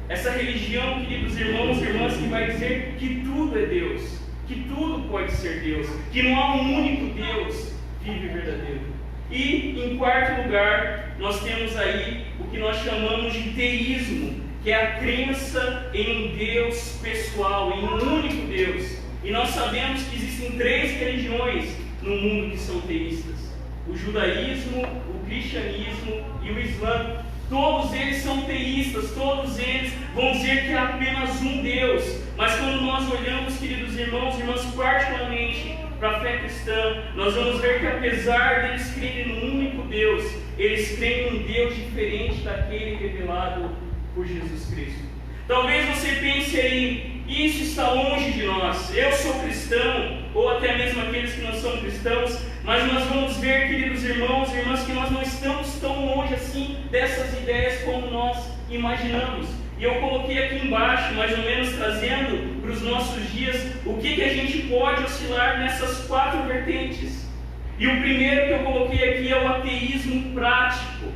Essa religião, queridos irmãos e irmãs, que vai dizer que tudo é Deus, que tudo pode ser Deus, que não há um único Deus vivo e verdadeiro. E, em quarto lugar, nós temos aí o que nós chamamos de teísmo, que é a crença em um Deus pessoal, em um único Deus. E nós sabemos que existem 3 religiões no mundo que são teístas: o judaísmo, o cristianismo e o islã. Todos eles são teístas, todos eles vão dizer que há apenas um Deus. Mas quando nós olhamos, queridos irmãos e irmãs, particularmente para a fé cristã, nós vamos ver que apesar deles crerem no único Deus, eles creem em um Deus diferente daquele revelado por Jesus Cristo. Talvez você pense aí, isso está longe de nós. Eu sou cristão, ou até mesmo aqueles que não são cristãos, mas nós vamos ver, queridos irmãos e irmãs, que nós não estamos tão longe assim dessas ideias como nós imaginamos. E eu coloquei aqui embaixo, mais ou menos trazendo para os nossos dias, o que a gente pode oscilar nessas 4 vertentes. E o primeiro que eu coloquei aqui é o ateísmo prático,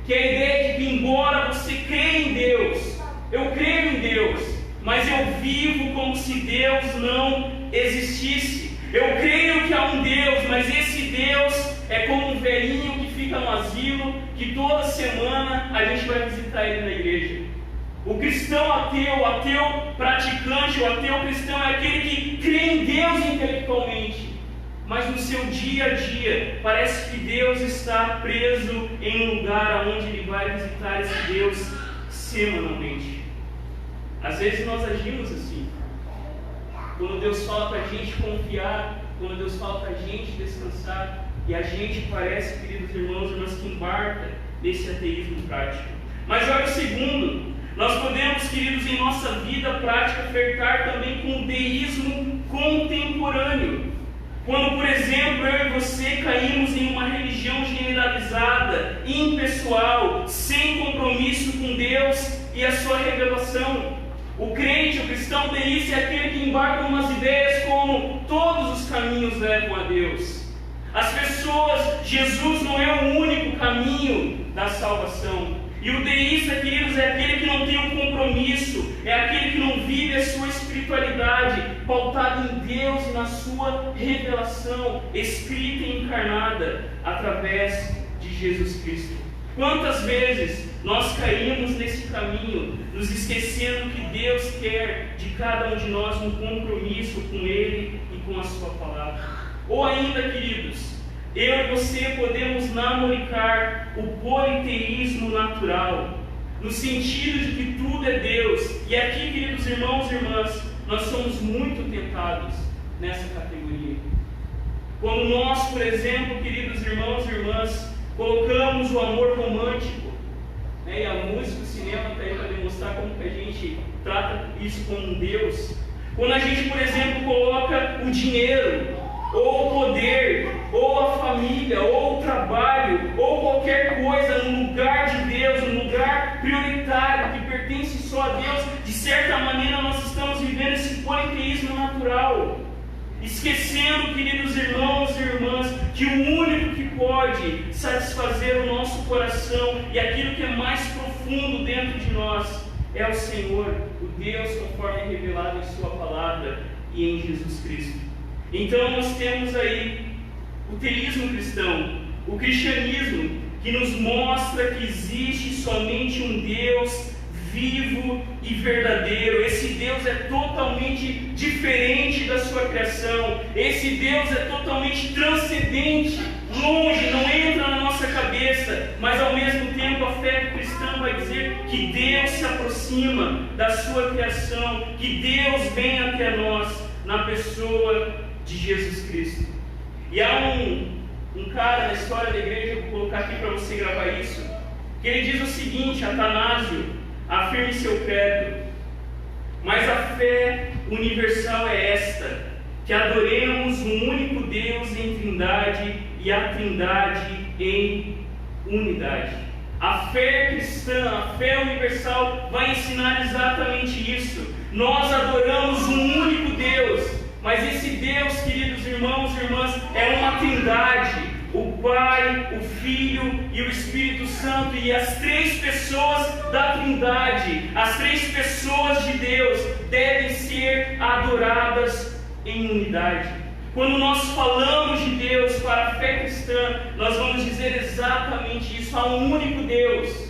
que é a ideia de que, embora você creia em Deus, eu creio em Deus, mas eu vivo como se Deus não existisse. Eu creio que há um Deus, mas esse Deus é como um velhinho que fica no asilo, que toda semana a gente vai visitar ele na igreja. O cristão ateu, o ateu praticante, o ateu cristão é aquele que crê em Deus intelectualmente, mas no seu dia a dia parece que Deus está preso em um lugar onde ele vai visitar esse Deus semanalmente. Às vezes nós agimos assim. Quando Deus fala para a gente confiar, quando Deus fala para a gente descansar, e a gente parece, queridos irmãos e irmãs, que embarca nesse ateísmo prático. Mas olha o segundo, nós podemos, queridos, em nossa vida prática, flertar também com o deísmo contemporâneo. Quando, por exemplo, eu e você caímos em uma religião generalizada, impessoal, sem compromisso com Deus e a sua revelação. O crente, o cristão deísta, é aquele que embarca em umas ideias como todos os caminhos levam a Deus. As pessoas, Jesus não é o único caminho da salvação. E o deísta, queridos, é aquele que não tem um compromisso, é aquele que não vive a sua espiritualidade pautada em Deus e na sua revelação, escrita e encarnada através de Jesus Cristo. Quantas vezes nós caímos nesse caminho, nos esquecendo que Deus quer de cada um de nós um compromisso com Ele e com a sua palavra. Ou ainda, queridos, eu e você podemos namoricar o politeísmo natural, no sentido de que tudo é Deus. E aqui, queridos irmãos e irmãs, nós somos muito tentados nessa categoria. Quando nós, por exemplo, queridos irmãos e irmãs, colocamos o amor romântico, né, e a música, o cinema está aí para demonstrar como que a gente trata isso como um Deus. Quando a gente, por exemplo, coloca o dinheiro, ou o poder, ou a família, ou o trabalho, ou qualquer coisa no lugar de Deus, um lugar prioritário que pertence só a Deus, de certa maneira nós estamos vivendo esse politeísmo natural, esquecendo, queridos irmãos e irmãs, que o único que pode satisfazer o nosso coração e aquilo que é mais profundo dentro de nós é o Senhor, o Deus conforme é revelado em sua palavra e em Jesus Cristo. Então nós temos aí o teísmo cristão, o cristianismo, que nos mostra que existe somente um Deus vivo e verdadeiro. Esse Deus é totalmente diferente da sua criação. Esse Deus é totalmente transcendente, longe, não entra na nossa cabeça, mas ao mesmo tempo a fé cristã vai dizer que Deus se aproxima da sua criação, que Deus vem até nós na pessoa de Jesus Cristo. E há um cara na história da igreja, eu vou colocar aqui para você gravar isso, que ele diz o seguinte: Atanásio afirma em seu credo: mas a fé universal é esta, que adoremos um único Deus em trindade e a trindade em unidade. A fé cristã, a fé universal vai ensinar exatamente isso. Nós adoramos um único Deus, mas esse Deus, queridos irmãos e irmãs, é uma trindade: o Pai, o Filho e o Espírito Santo. E as 3 pessoas da trindade, as 3 pessoas de Deus, devem ser adoradas em unidade. Quando nós falamos de Deus para a fé cristã, nós vamos dizer exatamente isso: há um único Deus,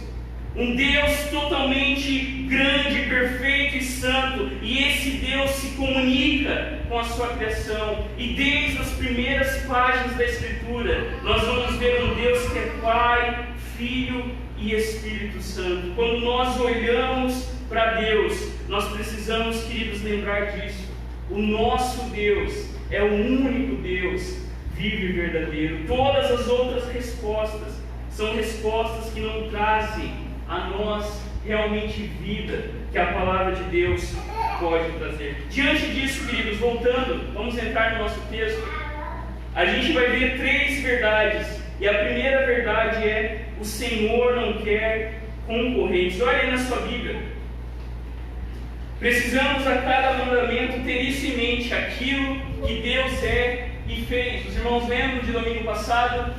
um Deus totalmente grande, perfeito e santo, e esse Deus se comunica com a sua criação. E desde as primeiras páginas da Escritura, nós vamos ver um Deus que é Pai, Filho e e Espírito Santo. Quando nós olhamos para Deus, nós precisamos, queridos, lembrar disso. O nosso Deus é o único Deus vivo e verdadeiro. Todas as outras respostas são respostas que não trazem a nós realmente vida, que a palavra de Deus pode trazer. Diante disso, queridos, voltando, vamos entrar no nosso texto. A gente vai ver 3 verdades. E a primeira verdade é: o Senhor não quer concorrentes. Olha aí na sua Bíblia. Precisamos a cada mandamento ter isso em mente, aquilo que Deus é e fez. Os irmãos lembram de domingo passado,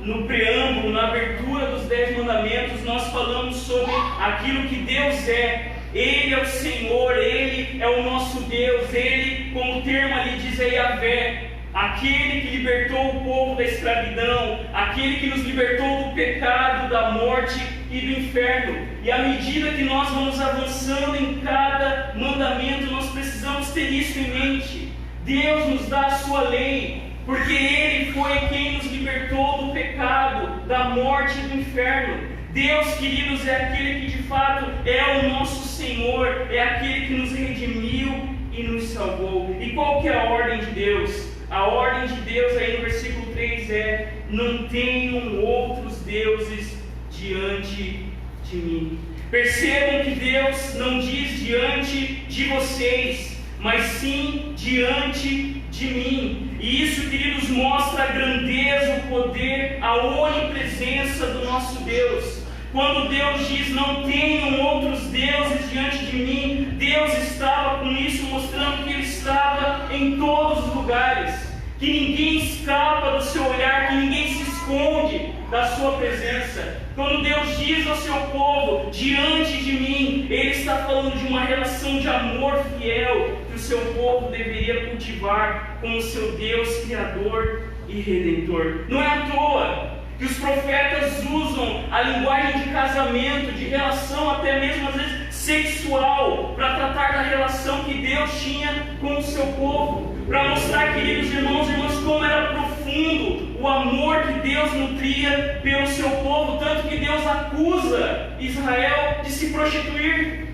no preâmbulo, na abertura dos 10 mandamentos, nós falamos sobre aquilo que Deus é. Ele é o Senhor, Ele é o nosso Deus, Ele, como o termo ali diz, é Yahvé, aquele que libertou o povo da escravidão, aquele que nos libertou do pecado, da morte e do inferno. E à medida que nós vamos avançando em cada mandamento, nós precisamos ter isso em mente. Deus nos dá a sua lei, porque Ele foi quem nos libertou do pecado, da morte e do inferno. Deus, queridos, é aquele que de fato é o nosso Senhor, é aquele que nos redimiu e nos salvou. E qual que é a ordem de Deus? A ordem de Deus aí no versículo 3 é: não tenham outros deuses diante de mim. Percebam que Deus não diz diante de vocês, mas sim diante de mim. E isso, queridos, mostra a grandeza, o poder, a onipresença do nosso Deus. Quando Deus diz: não tenham outros deuses diante de mim, Deus estava com isso mostrando que Ele estava em todos os lugares, que ninguém escapa do seu olhar, que ninguém se esconde da sua presença. Quando Deus diz ao seu povo: diante de mim, Ele está falando de uma relação de amor fiel que o seu povo deveria cultivar com o seu Deus Criador e Redentor. Não é à toa que os profetas usam a linguagem de casamento, de relação até mesmo às vezes sexual, para tratar da relação que Deus tinha com o seu povo, para mostrar, queridos irmãos e irmãs, como era profundo o amor que Deus nutria pelo seu povo, tanto que Deus acusa Israel de se prostituir,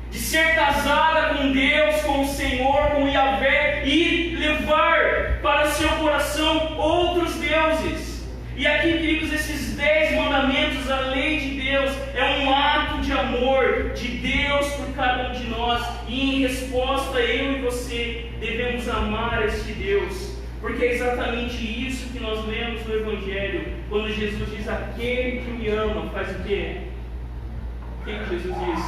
de ser casada com Deus, com o Senhor, com Yahvé, e levar para seu coração outros deuses. E aqui, queridos, esses 10 mandamentos, a lei de Deus, é um ato de amor de Deus por cada um de nós. E em resposta, eu e você devemos amar este Deus, porque é exatamente isso que nós lemos no Evangelho, quando Jesus diz: aquele que me ama faz o quê? O que Jesus diz?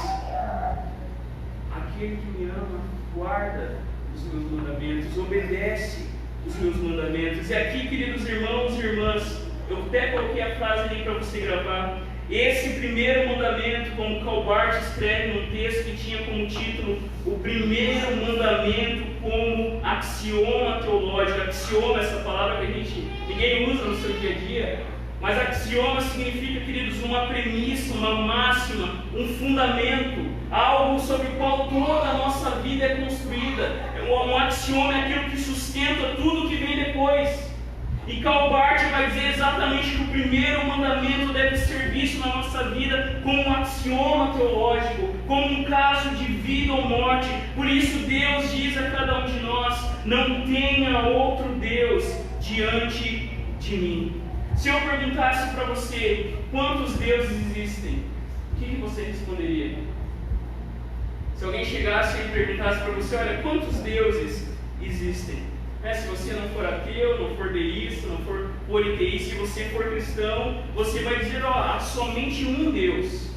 Aquele que me ama guarda os meus mandamentos, obedece os meus mandamentos. E aqui, queridos irmãos e irmãs, eu até coloquei a frase ali para você gravar. Esse primeiro mandamento, como Calbart escreve num texto que tinha como título o primeiro mandamento como axioma teológico. Axioma, essa palavra que ninguém usa no seu dia a dia, mas axioma significa, queridos, uma premissa, uma máxima, um fundamento, algo sobre o qual toda a nossa vida é construída. Um axioma é aquilo que sustenta tudo que vem depois. E Calbart vai dizer exatamente que o primeiro mandamento deve ser visto na nossa vida como um axioma teológico, como um caso de vida ou morte. Por isso Deus diz a cada um de nós: não tenha outro Deus diante de mim. Se eu perguntasse para você quantos deuses existem, o que você responderia? Se alguém chegasse e perguntasse para você: olha, quantos deuses existem? Se você não for ateu, não for deísta, não for politeísta, se você for cristão, você vai dizer: há somente um Deus.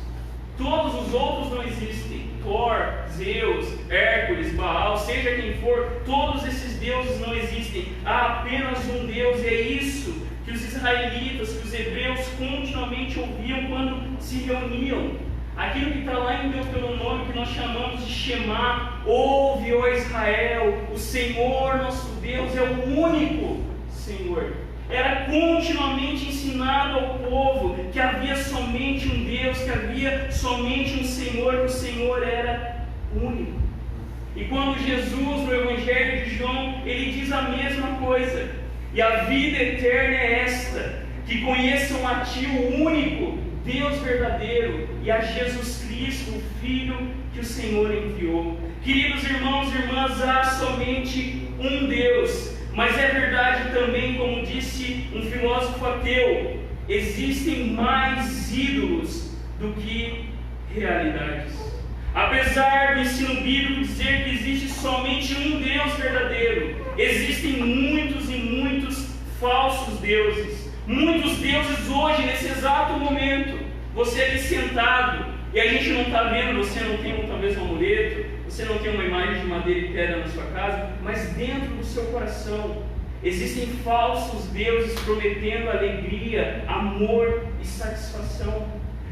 Todos os outros não existem. Thor, Zeus, Hércules, Baal, seja quem for, todos esses deuses não existem. Há apenas um Deus, e é isso que os israelitas, que os hebreus continuamente ouviam quando se reuniam. Aquilo que está lá em Deuteronômio, que nós chamamos de Shema: ouve, ó Israel, o Senhor nosso Deus é o único Senhor. Era continuamente ensinado ao povo que havia somente um Deus, que havia somente um Senhor, que o Senhor era único. E quando Jesus, no Evangelho de João, ele diz a mesma coisa: e a vida eterna é esta, que conheçam a Ti, o único Deus verdadeiro, e a Jesus Cristo, o Filho que o Senhor enviou. Queridos irmãos e irmãs, há somente um Deus, mas é verdade também, como disse um filósofo ateu, existem mais ídolos do que realidades. Apesar do ensino bíblico dizer que existe somente um Deus verdadeiro, existem muitos e muitos falsos deuses. Muitos deuses hoje, nesse exato momento. Você aqui sentado, e a gente não está vendo, você não tem talvez um amuleto, você não tem uma imagem de madeira e pedra na sua casa, mas dentro do seu coração existem falsos deuses prometendo alegria, amor e satisfação.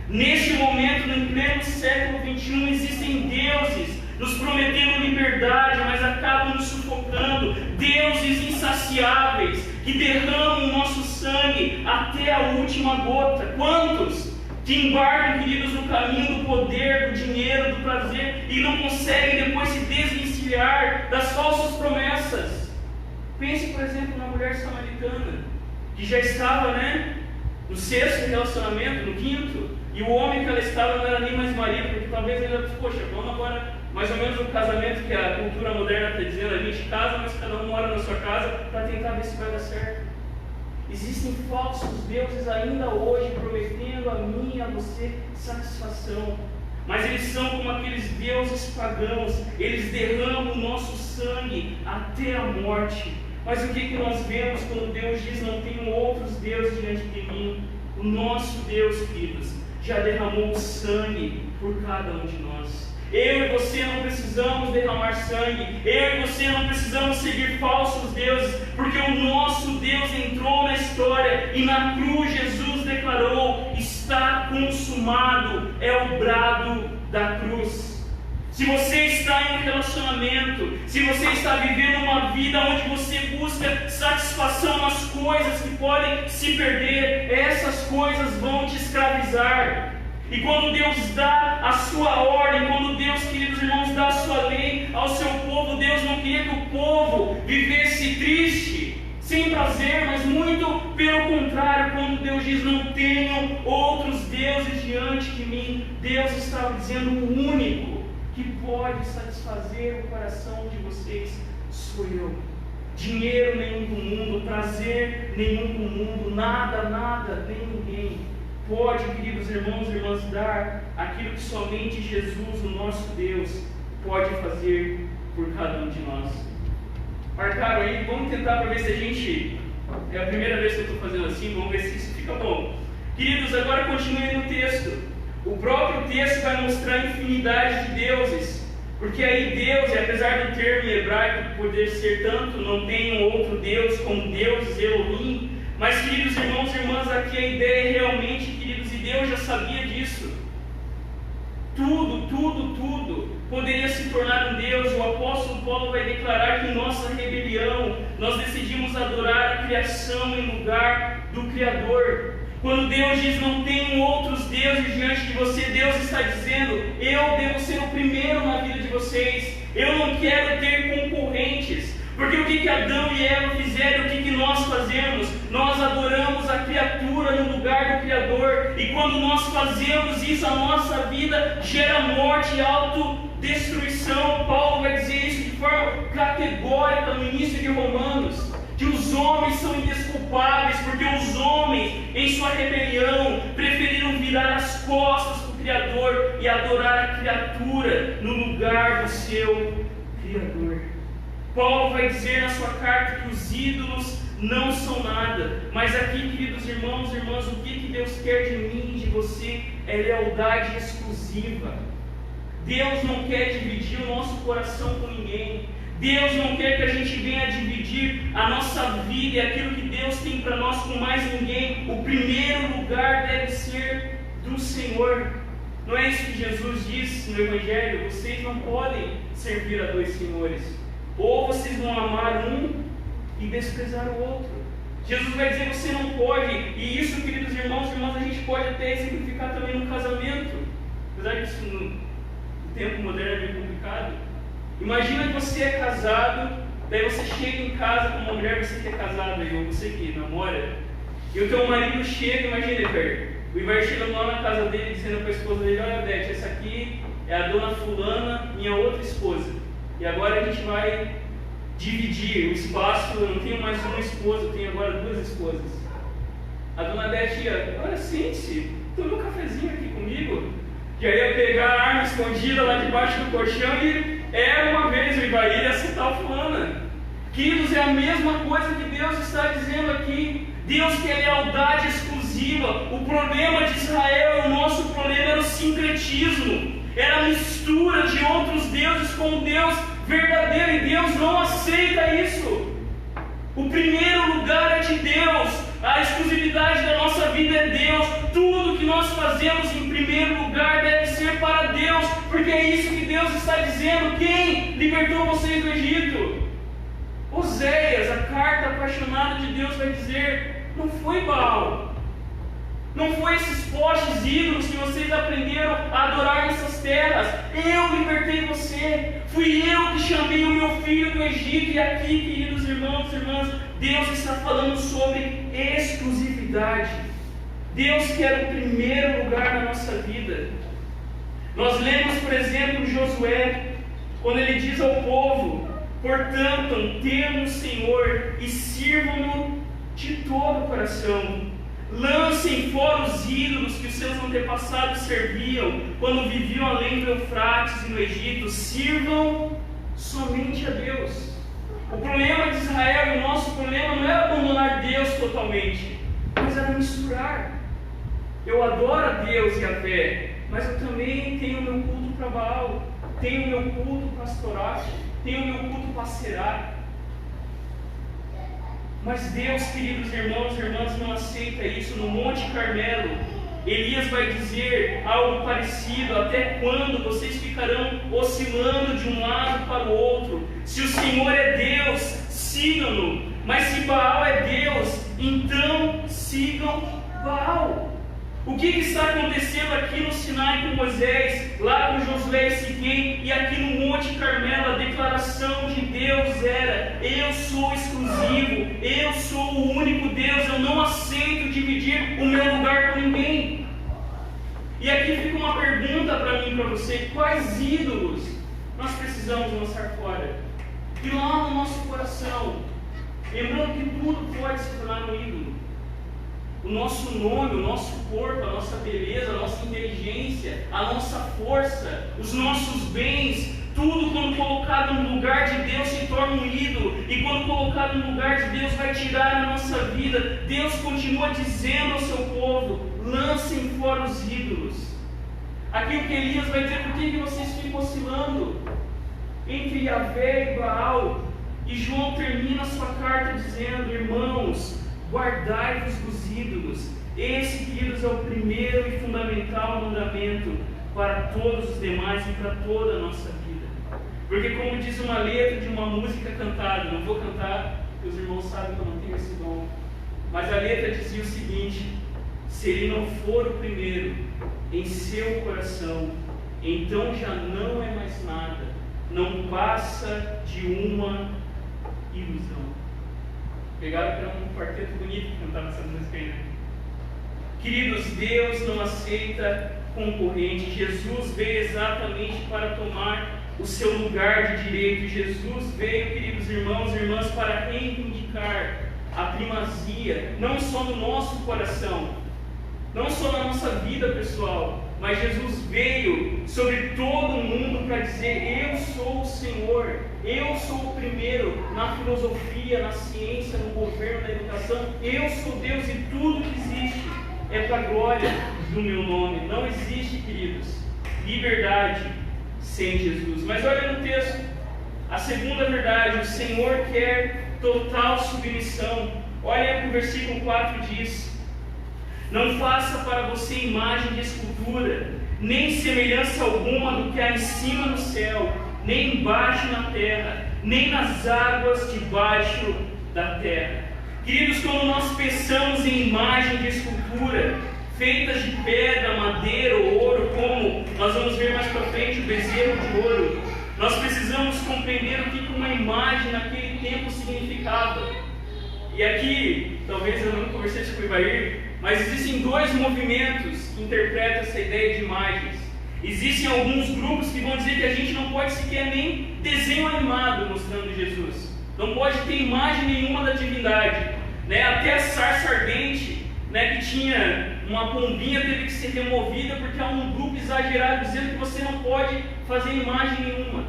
Neste momento, no pleno século XXI, existem deuses nos prometendo liberdade, mas acabam nos sufocando. Deuses insaciáveis que derramam o nosso sangue até a última gota. Quantos que embarcam, queridos, no caminho do poder, do dinheiro, do prazer e não conseguem depois se desvencilhar das falsas promessas? Pense, por exemplo, na mulher samaritana, que já estava, no sexto relacionamento, no quinto, e o homem que ela estava não era nem mais marido, porque talvez ele disse, poxa, vamos agora, mais ou menos o casamento que a cultura moderna está dizendo, a gente casa, mas cada um mora na sua casa para tentar ver se vai dar certo. Existem falsos deuses ainda hoje prometendo a mim e a você satisfação, mas eles são como aqueles deuses pagãos, eles derramam o nosso sangue até a morte. Mas o que nós vemos quando Deus diz, não tenho outros deuses diante de mim? O nosso Deus, queridos, já derramou o sangue por cada um de nós. Eu e você não precisamos derramar sangue, eu e você não precisamos seguir falsos deuses, porque o nosso Deus entrou na história e na cruz Jesus declarou, está consumado, é o brado da cruz. Se você está em um relacionamento, se você está vivendo uma vida onde você busca satisfação nas coisas que podem se perder, essas coisas vão te escravizar. E quando Deus dá a sua ordem, quando Deus, queridos irmãos, dá a sua lei ao seu povo, Deus não queria que o povo vivesse triste, sem prazer, mas muito pelo contrário. Quando Deus diz, não tenham outros deuses diante de mim, Deus estava dizendo, o único que pode satisfazer o coração de vocês sou eu. Dinheiro nenhum do mundo, prazer nenhum do mundo, nada, nem ninguém pode, queridos irmãos e irmãs, dar aquilo que somente Jesus, o nosso Deus, pode fazer por cada um de nós. Marcaram aí? Vamos tentar para ver se a gente... É a primeira vez que eu estou fazendo assim, vamos ver se isso fica bom. Queridos, agora continue no texto. O próprio texto vai mostrar a infinidade de deuses, porque aí Deus, e apesar do termo em hebraico poder ser tanto, não tem um outro Deus como Deus, Elohim, mas, queridos irmãos e irmãs, aqui a ideia é realmente, queridos, e Deus já sabia disso. Tudo poderia se tornar um Deus. O apóstolo Paulo vai declarar que em nossa rebelião nós decidimos adorar a criação em lugar do Criador. Quando Deus diz, não tenho outros deuses diante de você, Deus está dizendo, eu devo ser o primeiro na vida de vocês. Eu não quero ter concorrentes. Porque o que Adão e Eva fizeram, o que nós fazemos? Nós adoramos a criatura no lugar do Criador. E quando nós fazemos isso, a nossa vida gera morte e autodestruição. Paulo vai dizer isso de forma categórica no início de Romanos. Que os homens são indesculpáveis, porque os homens, em sua rebelião, preferiram virar as costas para o Criador e adorar a criatura no lugar do seu Criador. Paulo vai dizer na sua carta que os ídolos não são nada, mas aqui, queridos irmãos e irmãs, o que Deus quer de mim e de você é lealdade exclusiva. Deus não quer dividir o nosso coração com ninguém. Deus não quer que a gente venha dividir a nossa vida e aquilo que Deus tem para nós com mais ninguém. O primeiro lugar deve ser do Senhor. Não é isso que Jesus disse no Evangelho? Vocês não podem servir a dois senhores. Ou vocês vão amar um e desprezar o outro. Jesus vai dizer, você não pode. E isso, queridos irmãos e irmãs, a gente pode até exemplificar também no casamento. Apesar que isso no tempo moderno é bem complicado. Imagina que você é casado, daí você chega em casa com uma mulher, você que é casado, ou você que namora, E o teu marido chega, imagina, o Ivar chegando lá na casa dele, dizendo para a esposa dele: olha, Beth, essa aqui é a dona fulana, minha outra esposa. E agora a gente vai dividir o espaço, eu não tenho mais uma esposa, eu tenho agora 2 esposas. A dona Beth ia: olha, sente-se, toma um cafezinho aqui comigo. Já ia pegar a arma escondida lá debaixo do colchão e era uma vez o Ivar ia acertar o fulana. Queridos, é a mesma coisa que Deus está dizendo aqui. Deus quer lealdade exclusiva. O problema de Israel, o nosso problema era o sincretismo, era a mistura de outros deuses com o Deus verdadeiro, e Deus não aceita isso. O primeiro lugar é de Deus, a exclusividade da nossa vida é Deus. Tudo que nós fazemos em primeiro lugar deve ser para Deus, porque é isso que Deus está dizendo. Quem libertou vocês do Egito? Oséias, a carta apaixonada de Deus, vai dizer: não foi Baal, não foi esses postes ídolos que vocês aprenderam a adorar nessas terras. Eu libertei você, fui eu que chamei o meu filho do Egito. E aqui, queridos irmãos e irmãs, Deus está falando sobre exclusividade. Deus quer o primeiro lugar na nossa vida. Nós lemos, por exemplo, Josué, quando ele diz ao povo: portanto, temam o Senhor e sirvam-no de todo o coração. Lancem fora os ídolos que os seus antepassados serviam quando viviam além do Eufrates e no Egito. Sirvam somente a Deus. O problema de Israel e o nosso problema não era abandonar Deus totalmente, mas era misturar. Eu adoro a Deus e a fé, mas eu também tenho o meu culto para Baal, tenho o meu culto para Astorate, tenho o meu culto para Será. Mas Deus, queridos irmãos e irmãs, não aceita isso. No Monte Carmelo, Elias vai dizer algo parecido: até quando vocês ficarão oscilando de um lado para o outro? Se o Senhor é Deus, sigam-no, mas se Baal é Deus, então sigam Baal. O que está acontecendo aqui no Sinai com Moisés, lá com Josué e Siquém, e aqui no Monte Carmelo? A declaração de Deus era: eu sou exclusivo, eu sou o único Deus, eu não aceito dividir o meu lugar com ninguém. E aqui fica uma pergunta para mim e para você: quais ídolos nós precisamos lançar fora? E lá no nosso coração, lembrando que tudo pode se tornar um ídolo. O nosso nome, o nosso corpo, a nossa beleza, a nossa inteligência, a nossa força, os nossos bens, tudo quando colocado no lugar de Deus se torna um ídolo. E quando colocado no lugar de Deus vai tirar a nossa vida. Deus continua dizendo ao seu povo: lancem fora os ídolos. Aqui o que Elias vai dizer: por que vocês ficam oscilando entre Yahvé e Baal? E João termina a sua carta dizendo: irmãos, guardai-vos dos ídolos. Esse, queridos, é o primeiro e fundamental mandamento para todos os demais e para toda a nossa vida. Porque, como diz uma letra de uma música cantada, não vou cantar, porque os irmãos sabem que eu não tenho esse dom, mas a letra dizia o seguinte: se ele não for o primeiro em seu coração, então já não é mais nada, não passa de uma ilusão. Pegaram para um quarteto bonito que cantava essa música aí, né? Queridos, Deus não aceita concorrente. Jesus veio exatamente para tomar o seu lugar de direito. Jesus veio, queridos irmãos e irmãs, para reivindicar a primazia, não só no nosso coração, não só na nossa vida pessoal, mas Jesus veio sobre todo o mundo para dizer: eu sou o Senhor, eu sou o primeiro na filosofia, na ciência, no governo, na educação. Eu sou Deus e tudo que existe é para a glória do meu nome. Não existe, queridos, liberdade sem Jesus. Mas olha no texto, a segunda verdade: o Senhor quer total submissão. Olha que o versículo 4 diz: não faça para você imagem de escultura, nem semelhança alguma do que há em cima no céu, nem embaixo na terra, nem nas águas debaixo da terra. Queridos, quando nós pensamos em imagem de escultura, feitas de pedra, madeira ou ouro, como nós vamos ver mais para frente, o bezerro de ouro, nós precisamos compreender o que uma imagem naquele tempo significava. E aqui, talvez eu não conversei isso com o Ivair, mas existem dois movimentos que interpretam essa ideia de imagens. Existem alguns grupos que vão dizer que a gente não pode sequer nem desenho animado mostrando Jesus. Não pode ter imagem nenhuma da divindade. Né? Até a sarça ardente, né, que tinha uma pombinha, teve que ser removida porque há um grupo exagerado dizendo que você não pode fazer imagem nenhuma.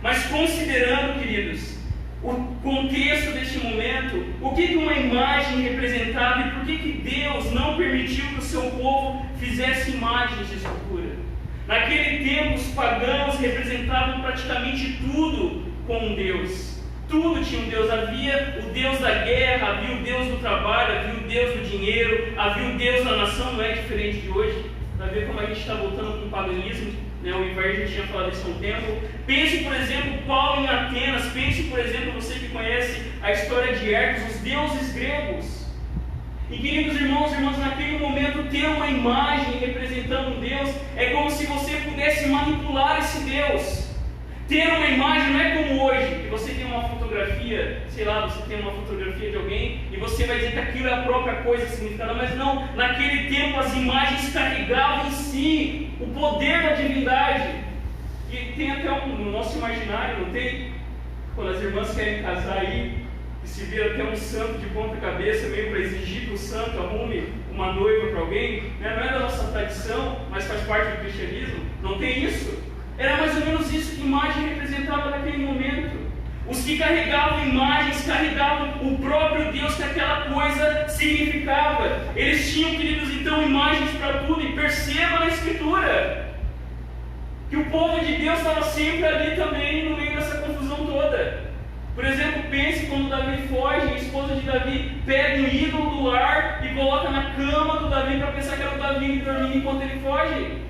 Mas considerando, queridos, o contexto deste momento, o que uma imagem representava e por que Deus não permitiu que o seu povo fizesse imagens de escultura? Naquele tempo, os pagãos representavam praticamente tudo com um Deus. Tudo tinha um Deus. Havia o Deus da guerra, havia o Deus do trabalho, havia o Deus do dinheiro, havia o Deus da nação. Não é diferente de hoje. Para ver como a gente está voltando com o paganismo, né? O Ivar já tinha falado isso há um tempo. Pense, por exemplo, Paulo em Atenas. Pense, por exemplo, você que conhece a história de Hércules, os deuses gregos. E queridos irmãos e irmãs, naquele momento ter uma imagem representando um Deus é como se você pudesse manipular esse Deus. Ter uma imagem não é como hoje, que você tem uma fotografia, sei lá, você tem uma fotografia de alguém e você vai dizer que aquilo é a própria coisa significada, mas não, naquele tempo as imagens carregavam em si o poder da divindade. E tem até no nosso imaginário, não tem? Quando as irmãs querem casar aí, e se vira até um santo de ponta cabeça, meio para exigir que o santo arrume uma noiva para alguém, né? Não é da nossa tradição, mas faz parte do cristianismo, não tem isso. Era mais ou menos isso que a imagem representava naquele momento. Os que carregavam imagens, carregavam o próprio Deus que aquela coisa significava. Eles tinham, queridos, então, imagens para tudo. E perceba na Escritura que o povo de Deus estava sempre ali também no meio dessa confusão toda. Por exemplo, pense quando Davi foge, a esposa de Davi pega um ídolo do ar e coloca na cama do Davi para pensar que era o Davi dormindo enquanto ele foge.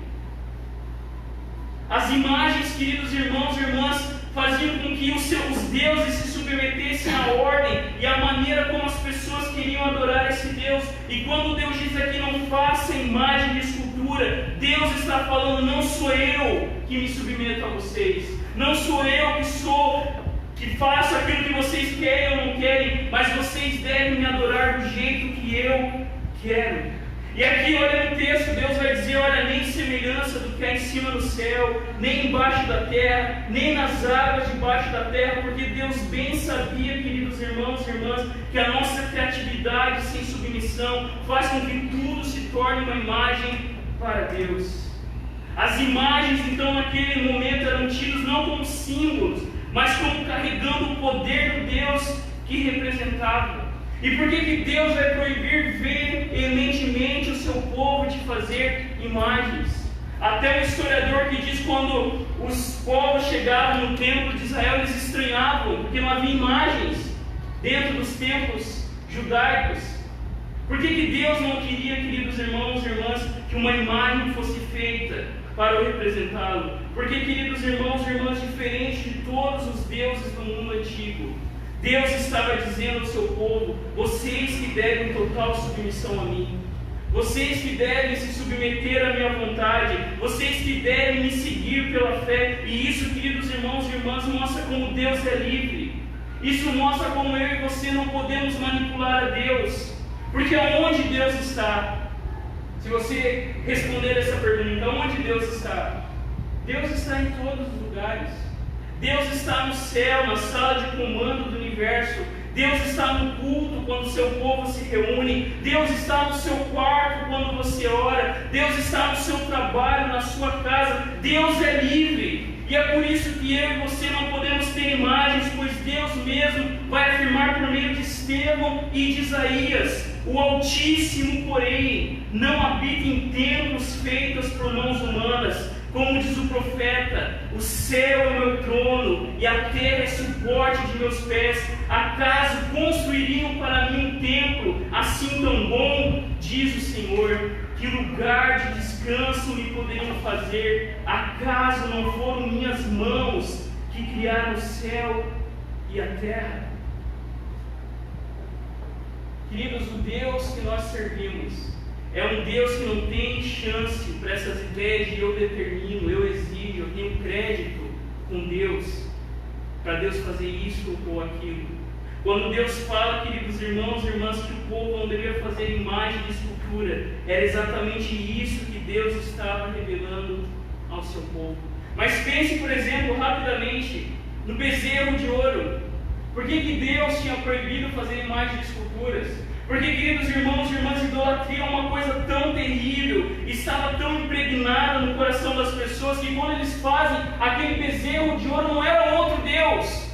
As imagens, queridos irmãos e irmãs, faziam com que os deuses se submetessem à ordem e à maneira como as pessoas queriam adorar esse Deus. E quando Deus diz aqui, não faça imagem de escultura, Deus está falando, não sou eu que me submeto a vocês, não sou eu que faço aquilo que vocês querem ou não querem, mas vocês devem me adorar do jeito que eu quero. E aqui, olha no texto, Deus vai dizer, olha, nem semelhança do que há em cima do céu, nem embaixo da terra, nem nas águas debaixo da terra, porque Deus bem sabia, queridos irmãos e irmãs, que a nossa criatividade sem submissão faz com que tudo se torne uma imagem para Deus. As imagens, então, naquele momento eram tidas não como símbolos, mas como carregando o poder do Deus que representava. E por que Deus vai proibir veementemente o seu povo de fazer imagens? Até um historiador que diz que quando os povos chegavam no templo de Israel, eles estranhavam, porque não havia imagens dentro dos templos judaicos. Por que Deus não queria, queridos irmãos e irmãs, que uma imagem fosse feita para o representá-lo? Porque, queridos irmãos e irmãs, diferente de todos os deuses do mundo antigo, Deus estava dizendo ao seu povo, vocês que devem total submissão a mim, vocês que devem se submeter à minha vontade, vocês que devem me seguir pela fé. E isso, queridos irmãos e irmãs, mostra como Deus é livre. Isso mostra como eu e você não podemos manipular a Deus. Porque aonde Deus está? Se você responder essa pergunta, onde Deus está? Deus está em todos os lugares. Deus está no céu, na sala de comando do universo. Deus está no culto quando o seu povo se reúne. Deus está no seu quarto quando você ora. Deus está no seu trabalho, na sua casa. Deus é livre. E é por isso que eu e você não podemos ter imagens, pois Deus mesmo vai afirmar por meio de Estevão e de Isaías: o Altíssimo, porém, não habita em templos feitos por mãos humanas. Como diz o profeta, o céu é meu trono e a terra é suporte de meus pés. Acaso construiriam para mim um templo assim tão bom? Diz o Senhor. Que lugar de descanso me poderiam fazer? Acaso não foram minhas mãos que criaram o céu e a terra? Queridos, o Deus que nós servimos é um Deus que não tem chance para essas ideias de eu determino, eu exijo, eu tenho crédito com Deus, para Deus fazer isso ou aquilo. Quando Deus fala, queridos irmãos e irmãs, que o povo não deveria fazer imagem de escultura, era exatamente isso que Deus estava revelando ao seu povo. Mas pense, por exemplo, rapidamente, no bezerro de ouro. Por que Deus tinha proibido fazer imagens de esculturas? Porque, queridos irmãos e irmãs, idolatria é uma coisa tão terrível, estava tão impregnada no coração das pessoas, que quando eles fazem aquele bezerro de ouro, não era outro Deus.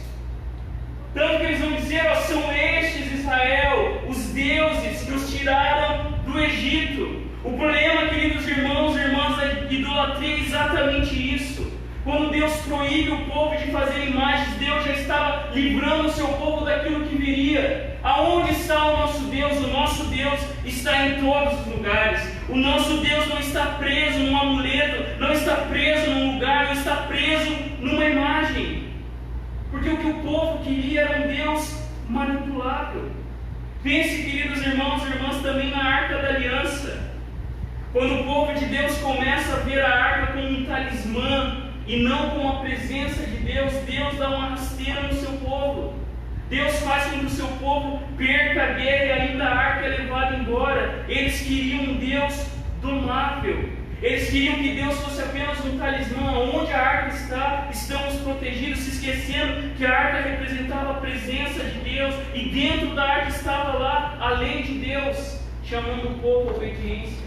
Tanto que eles vão dizer, ó, são estes, Israel, os deuses que os tiraram do Egito. O problema, queridos irmãos e irmãs, da idolatria é exatamente isso. Quando Deus proíbe o povo de fazer imagens, Deus já estava livrando o seu povo daquilo que viria. Aonde está o nosso Deus? O nosso Deus está em todos os lugares. O nosso Deus não está preso num amuleto, não está preso num lugar, não está preso numa imagem. Porque o que o povo queria era um Deus manipulável. Pense, queridos irmãos e irmãs, também na Arca da Aliança. Quando o povo de Deus começa a ver a arca como um talismã e não como a presença de Deus, Deus dá uma rasteira no seu povo. Deus faz com que o seu povo perca a guerra e ainda a arca é levada embora. Eles queriam um Deus domável. Eles queriam que Deus fosse apenas um talismã. Onde a arca está, estamos protegidos, se esquecendo que a arca representava a presença de Deus, e dentro da arca estava lá a lei de Deus, chamando o povo à obediência.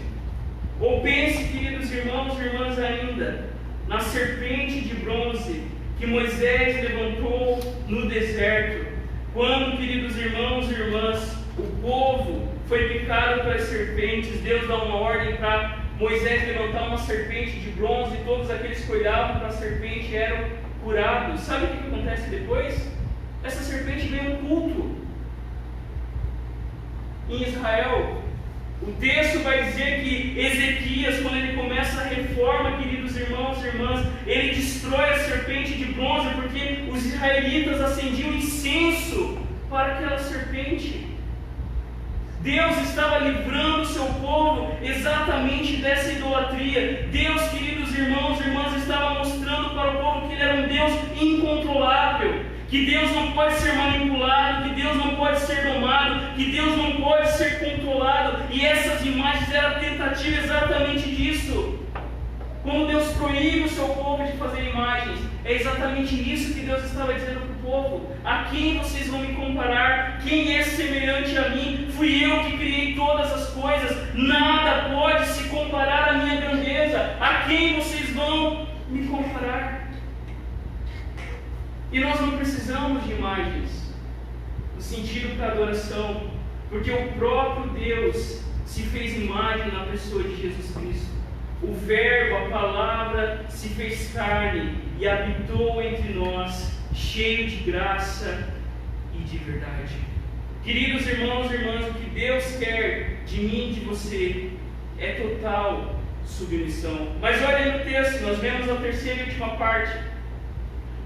Ou pense, queridos irmãos e irmãs, ainda na serpente de bronze que Moisés levantou no deserto. Quando, queridos irmãos e irmãs, o povo foi picado pelas serpentes, Deus dá uma ordem para Moisés levantar uma serpente de bronze, e todos aqueles que olhavam para a serpente eram curados. Sabe o que acontece depois? Essa serpente veio um culto em Israel. O texto vai dizer que Ezequias, quando ele começa a reforma, queridos irmãos e irmãs, ele destrói a serpente de bronze, porque os israelitas acendiam incenso para aquela serpente. Deus estava livrando o seu povo exatamente dessa idolatria. Deus, queridos irmãos e irmãs, estava mostrando para o povo que Ele era um Deus incontrolável, que Deus não pode ser manipulado, que Deus não pode ser domado, que Deus não pode ser controlado. E essas imagens eram a tentativa exatamente disso. Quando Deus proíbe o seu povo de fazer imagens, é exatamente isso que Deus estava dizendo para o povo. A quem vocês vão me comparar? Quem é semelhante a mim? Fui eu que criei todas as coisas. Nada pode se comparar à minha grandeza. A quem vocês vão me comparar? E nós não precisamos de imagens no sentido para adoração, porque o próprio Deus se fez imagem na pessoa de Jesus Cristo. O Verbo, a palavra, se fez carne e habitou entre nós, cheio de graça e de verdade. Queridos irmãos e irmãs, o que Deus quer de mim e de você é total submissão. Mas olha no texto, nós vemos a terceira e última parte.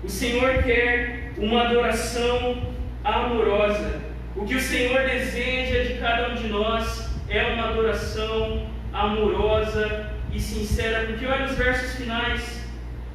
O Senhor quer uma adoração amorosa. O que o Senhor deseja de cada um de nós é uma adoração amorosa e sincera, porque olha os versos finais.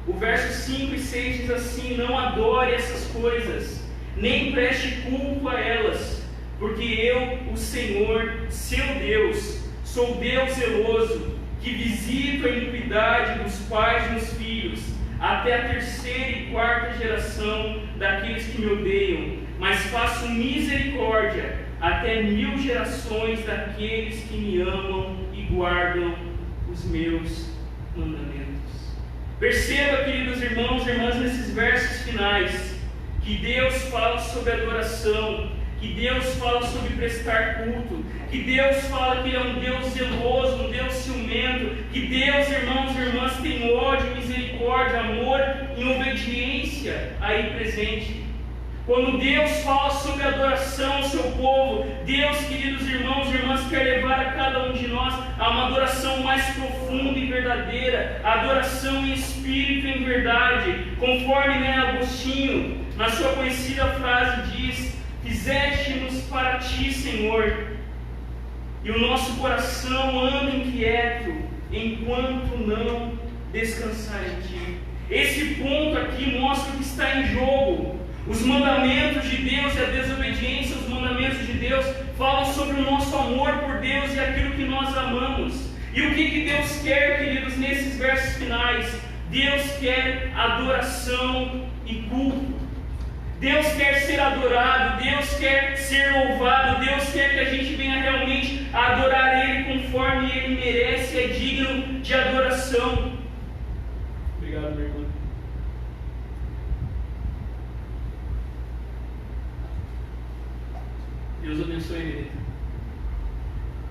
O verso 5 e 6 diz assim: não adore essas coisas, nem preste culto a elas, porque eu, o Senhor, seu Deus, sou Deus zeloso, que visito a iniquidade dos pais nos filhos, até a terceira e quarta geração daqueles que me odeiam, mas faço misericórdia até 1000 gerações daqueles que me amam e guardam os meus mandamentos. Perceba, queridos irmãos e irmãs, nesses versos finais, que Deus fala sobre adoração, que Deus fala sobre prestar culto, que Deus fala que Ele é um Deus zeloso, um Deus ciumento, que Deus, irmãos e irmãs, tem ódio, misericórdia, amor e obediência aí presente. Quando Deus fala sobre adoração ao seu povo, Deus, queridos irmãos e irmãs, quer levar a cada um de nós a uma adoração mais profunda e verdadeira, a adoração em espírito e em verdade, conforme Agostinho, na sua conhecida frase, diz: fizeste-nos para ti, Senhor, e o nosso coração anda inquieto, enquanto não descansar em ti. Esse ponto aqui mostra o que está em jogo. Os mandamentos de Deus e a desobediência aos mandamentos de Deus falam sobre o nosso amor por Deus e aquilo que nós amamos. E o que Deus quer, queridos, nesses versos finais? Deus quer adoração e culto. Deus quer ser adorado, Deus quer ser louvado, Deus quer que a gente venha realmente a adorar Ele conforme Ele merece, é digno de adoração. Obrigado, meu irmão. Deus abençoe ele.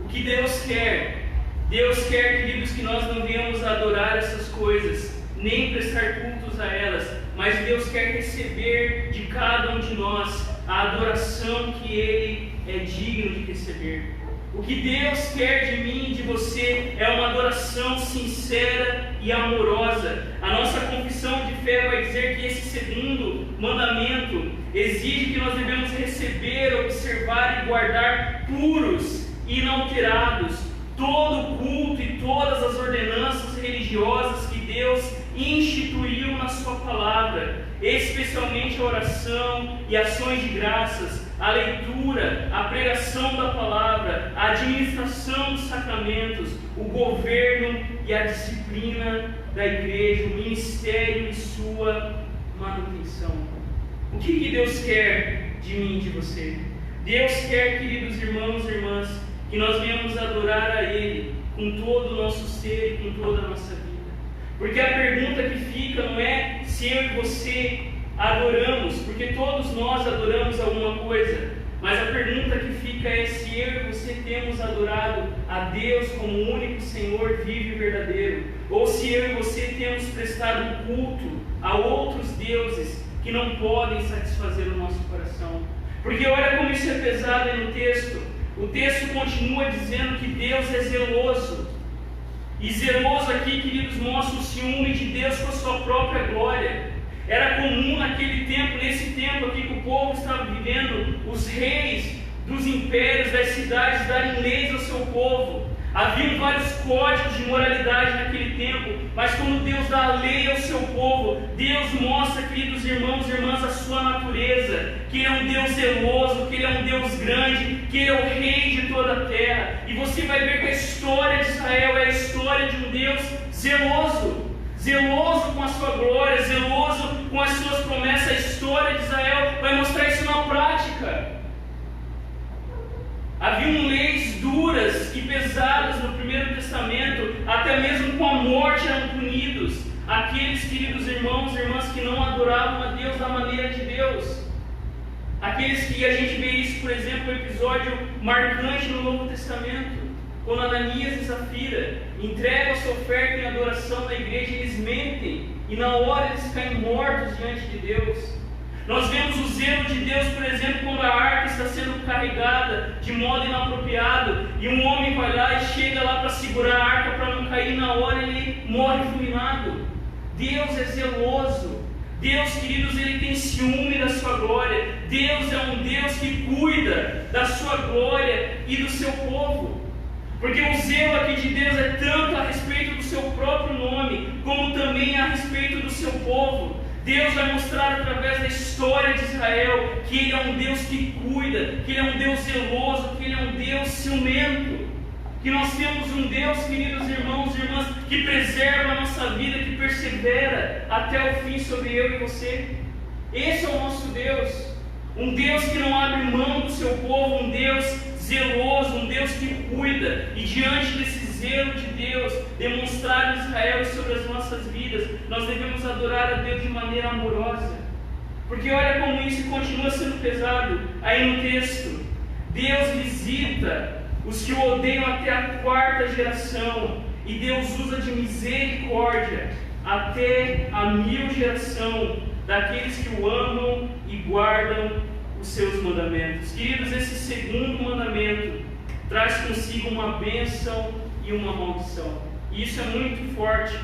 O que Deus quer? Deus quer, queridos, que nós não venhamos a adorar essas coisas, nem prestar cultos a elas, mas Deus quer receber de cada um de nós a adoração que Ele é digno de receber. O que Deus quer de mim e de você é uma adoração sincera e amorosa. A nossa confissão de fé vai dizer que esse segundo mandamento exige que nós devemos receber, observar e guardar puros e inalterados todo o culto e todas as ordenanças religiosas que Deus instituiu na sua palavra, especialmente a oração e ações de graças, a leitura, a pregação da palavra, a administração dos sacramentos, o governo e a disciplina da igreja, o ministério e sua manutenção. O que Deus quer de mim e de você? Deus quer, queridos irmãos e irmãs, que nós venhamos adorar a Ele com todo o nosso ser e com toda a nossa vida. Porque a pergunta que fica não é se eu e você adoramos, porque todos nós adoramos alguma coisa, mas a pergunta que fica é se eu e você temos adorado a Deus como o único Senhor vivo e verdadeiro, ou se eu e você temos prestado culto a outros deuses que não podem satisfazer o nosso coração. Porque olha como isso é pesado aí no texto. O texto continua dizendo que Deus é zeloso. E zeloso aqui, queridos, mostra o ciúme de Deus com a sua própria glória. Era comum naquele tempo, nesse tempo aqui que o povo estava vivendo, os reis dos impérios, das cidades, darem leis ao seu povo. Haviam vários códigos de moralidade naquele tempo, mas quando Deus dá a lei ao seu povo, Deus mostra, queridos irmãos e irmãs, a sua natureza, que Ele é um Deus zeloso, que Ele é um Deus grande, que Ele é o Rei de toda a terra. E você vai ver que a história de Israel é a história de um Deus zeloso, zeloso com a sua glória, zeloso com as suas promessas. A história de Israel vai mostrar isso na prática. Haviam leis duras e pesadas no Primeiro Testamento, até mesmo com a morte eram punidos aqueles, queridos irmãos e irmãs, que não adoravam a Deus da maneira de Deus. Aqueles que a gente vê isso, por exemplo, no episódio marcante no Novo Testamento, quando Ananias e Safira entregam a sua oferta em adoração na igreja, eles mentem e na hora eles caem mortos diante de Deus. Nós vemos o zelo de Deus, por exemplo, quando a arca está sendo carregada de modo inapropriado e um homem vai lá e chega lá para segurar a arca para não cair, na hora ele morre fulminado. Deus é zeloso. Deus, queridos, Ele tem ciúme da sua glória. Deus é um Deus que cuida da sua glória e do seu povo. Porque o zelo aqui de Deus é tanto a respeito do seu próprio nome, como também a respeito do seu povo. Deus vai mostrar através da história de Israel que Ele é um Deus que cuida, que Ele é um Deus zeloso, que Ele é um Deus ciumento. Que nós temos um Deus, queridos irmãos e irmãs, que preserva a nossa vida, que persevera até o fim sobre eu e você. Esse é o nosso Deus. Um Deus que não abre mão do seu povo, um Deus zeloso, um Deus que cuida. E diante desse zelo de Deus demonstrado em Israel e sobre as nossas vidas, nós devemos adorar a Deus de maneira amorosa. Porque olha como isso continua sendo pesado aí no texto. Deus visita os que o odeiam até a 4ª geração, e Deus usa de misericórdia até a 1000ª geração daqueles que o amam e guardam os seus mandamentos. Queridos, esse segundo mandamento traz consigo uma bênção e uma maldição. E isso é muito forte.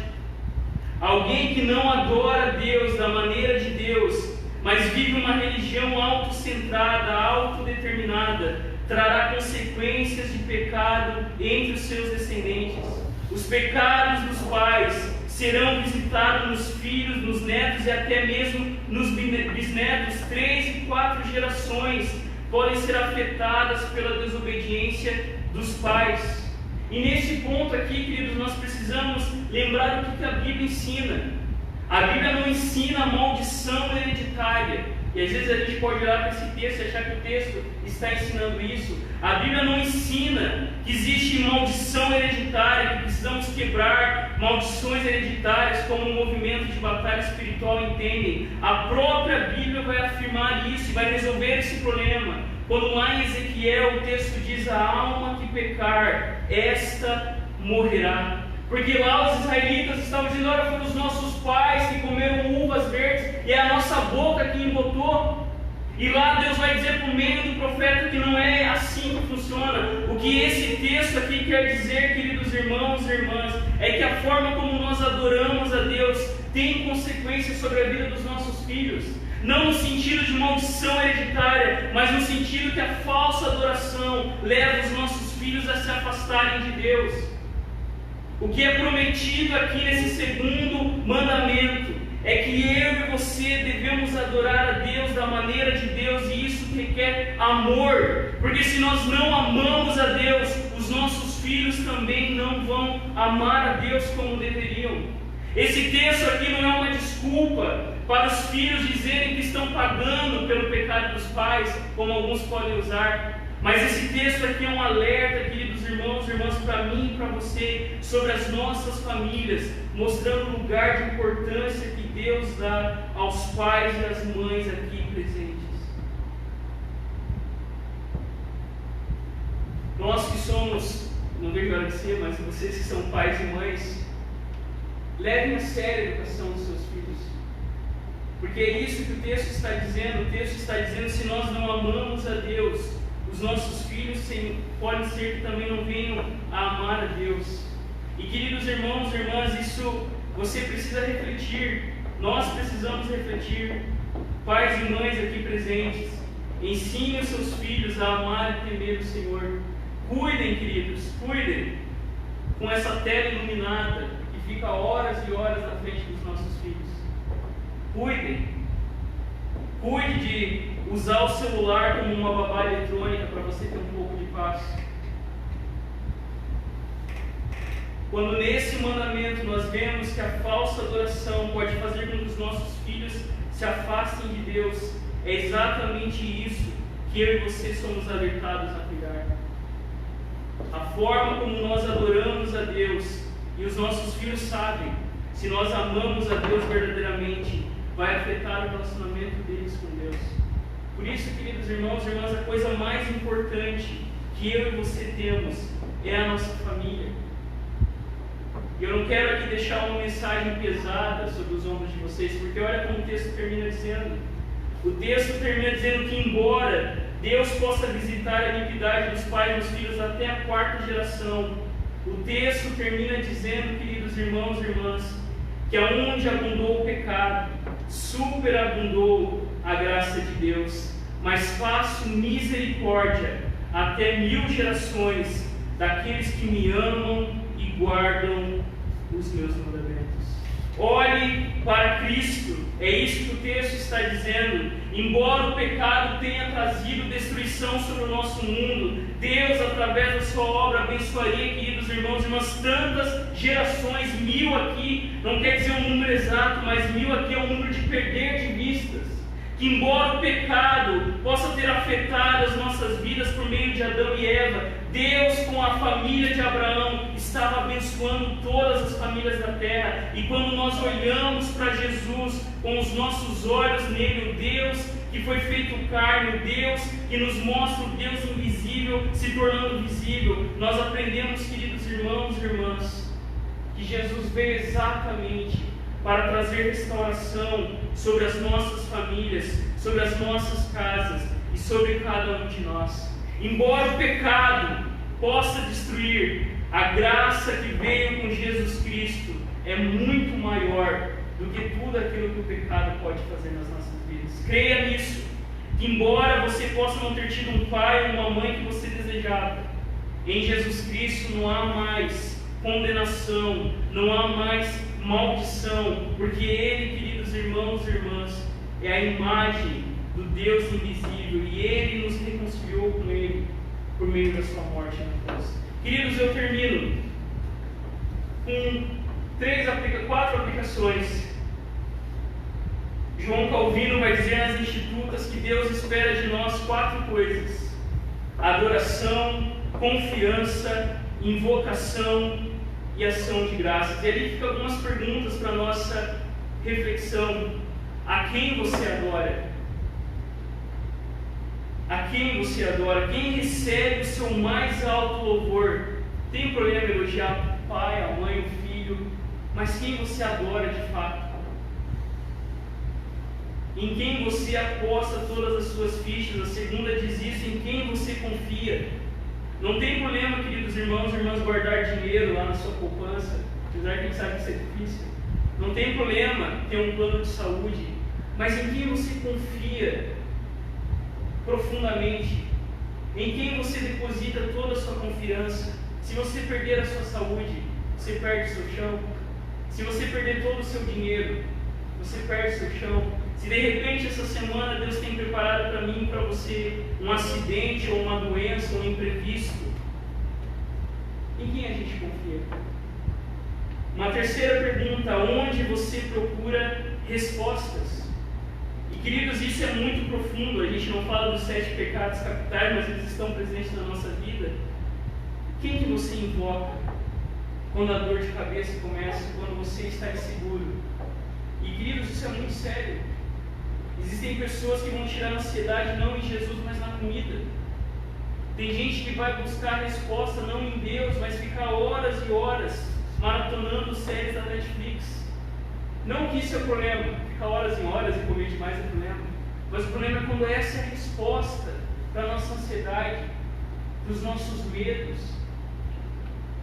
Alguém que não adora a Deus da maneira de Deus, mas vive uma religião autocentrada, autodeterminada, trará consequências de pecado entre os seus descendentes. Os pecados dos pais serão visitados nos filhos, nos netos e até mesmo nos bisnetos. 3 e 4 gerações podem ser afetadas pela desobediência dos pais. E nesse ponto aqui, queridos, nós precisamos lembrar o que a Bíblia ensina. A Bíblia não ensina a maldição hereditária. E às vezes a gente pode olhar para esse texto e achar que o texto está ensinando isso. A Bíblia não ensina que existe maldição hereditária, que precisamos quebrar maldições hereditárias como um movimento de batalha espiritual entendem. A própria Bíblia vai afirmar isso e vai resolver esse problema. Quando lá em Ezequiel o texto diz: a alma que pecar, esta morrerá. Porque lá os israelitas estavam dizendo: olha, foram os nossos pais que comeram uvas verdes e é a nossa boca que embotou. E lá Deus vai dizer por meio do profeta que não é assim que funciona. O que esse texto aqui quer dizer, queridos irmãos e irmãs, é que a forma como nós adoramos a Deus tem consequências sobre a vida dos nossos filhos. Não no sentido de maldição hereditária, mas no sentido que a falsa adoração leva os nossos filhos a se afastarem de Deus. O que é prometido aqui nesse segundo mandamento é que eu e você devemos adorar a Deus da maneira de Deus, e isso requer amor, porque se nós não amamos a Deus, os nossos filhos também não vão amar a Deus como deveriam. Esse texto aqui não é uma desculpa para os filhos dizerem que estão pagando pelo pecado dos pais, como alguns podem usar. Mas esse texto aqui é um alerta, queridos irmãos e irmãs, para mim e para você, sobre as nossas famílias, mostrando o lugar de importância que Deus dá aos pais e às mães aqui presentes. Nós que somos, não vejo a hora de ser, mas vocês que são pais e mães, levem a sério a educação dos seus filhos. Porque é isso que o texto está dizendo. O texto está dizendo: se nós não amamos a Deus, os nossos filhos podem ser que também não venham a amar a Deus. E queridos irmãos e irmãs, isso você precisa refletir. Nós precisamos refletir. Pais e mães aqui presentes, ensinem os seus filhos a amar e temer o Senhor. Cuidem, queridos, cuidem com essa tela iluminada que fica horas e horas na frente dos nossos filhos. Cuidem. Cuide de usar o celular como uma babá eletrônica para você ter um pouco de paz. Quando nesse mandamento nós vemos que a falsa adoração pode fazer com que os nossos filhos se afastem de Deus, é exatamente isso que eu e você somos alertados a cuidar. A forma como nós adoramos a Deus, e os nossos filhos sabem, se nós amamos a Deus verdadeiramente, vai afetar o relacionamento deles com Deus. Por isso, queridos irmãos e irmãs, a coisa mais importante que eu e você temos é a nossa família. Eu não quero aqui deixar uma mensagem pesada sobre os ombros de vocês, porque olha como o texto termina dizendo. O texto termina dizendo que embora Deus possa visitar a iniquidade dos pais e dos filhos até a 4ª geração, o texto termina dizendo, queridos irmãos e irmãs, que aonde abundou o pecado, superabundou a graça de Deus, mas faço misericórdia até 1000 gerações daqueles que me amam e guardam os meus mandamentos. Olhe para Cristo, é isso que o texto está dizendo. Embora o pecado tenha trazido destruição sobre o nosso mundo, Deus, através da sua obra, abençoaria, queridos irmãos e irmãs, tantas gerações. 1000 aqui não quer dizer um número exato, mas 1000 aqui é um número de perder de vistas. Que embora o pecado possa ter afetado as nossas vidas por meio de Adão e Eva, Deus, com a família de Abraão, estava abençoando todas as famílias da terra. E quando nós olhamos para Jesus com os nossos olhos nele, o Deus que foi feito carne, o Deus que nos mostra o Deus invisível se tornando visível, nós aprendemos, queridos irmãos e irmãs, que Jesus veio exatamente para trazer restauração sobre as nossas famílias, sobre as nossas casas e sobre cada um de nós. Embora o pecado possa destruir, a graça que veio com Jesus Cristo é muito maior do que tudo aquilo que o pecado pode fazer nas nossas vidas. Creia nisso, que embora você possa não ter tido um pai ou uma mãe que você desejava, em Jesus Cristo não há mais condenação, não há mais maldição, porque Ele, queridos irmãos e irmãs, é a imagem do Deus invisível e Ele nos reconciliou com Ele por meio da sua morte na cruz. Queridos, eu termino com 4 aplicações. João Calvino vai dizer nas Institutas que Deus espera de nós 4 coisas: adoração, confiança, invocação e ação de graças. E ali fica algumas perguntas para a nossa reflexão. A quem você adora? A quem você adora? Quem recebe o seu mais alto louvor? Tem problema em elogiar o pai, a mãe, o filho, mas quem você adora de fato? Em quem você aposta todas as suas fichas? A segunda diz isso: em quem você confia? Não tem problema, queridos irmãos e irmãs, guardar dinheiro lá na sua poupança, apesar que a gente sabe que isso é difícil. Não tem problema ter um plano de saúde, mas em quem você confia profundamente? Em quem você deposita toda a sua confiança? Se você perder a sua saúde, você perde o seu chão. Se você perder todo o seu dinheiro, você perde o seu chão. Se de repente essa semana Deus tem preparado para mim e para você um acidente ou uma doença, um imprevisto, em quem a gente confia? Uma terceira pergunta: onde você procura respostas? E queridos, isso é muito profundo. A gente não fala dos 7 pecados capitais, mas eles estão presentes na nossa vida. Quem que você invoca quando a dor de cabeça começa, quando você está inseguro? E queridos, isso é muito sério. Existem pessoas que vão tirar a ansiedade não em Jesus, mas na comida. Tem gente que vai buscar resposta não em Deus, mas ficar horas e horas maratonando séries da Netflix. Não que isso é o problema, ficar horas e horas e comer demais é problema. Mas o problema é quando essa é a resposta para a nossa ansiedade, para os nossos medos.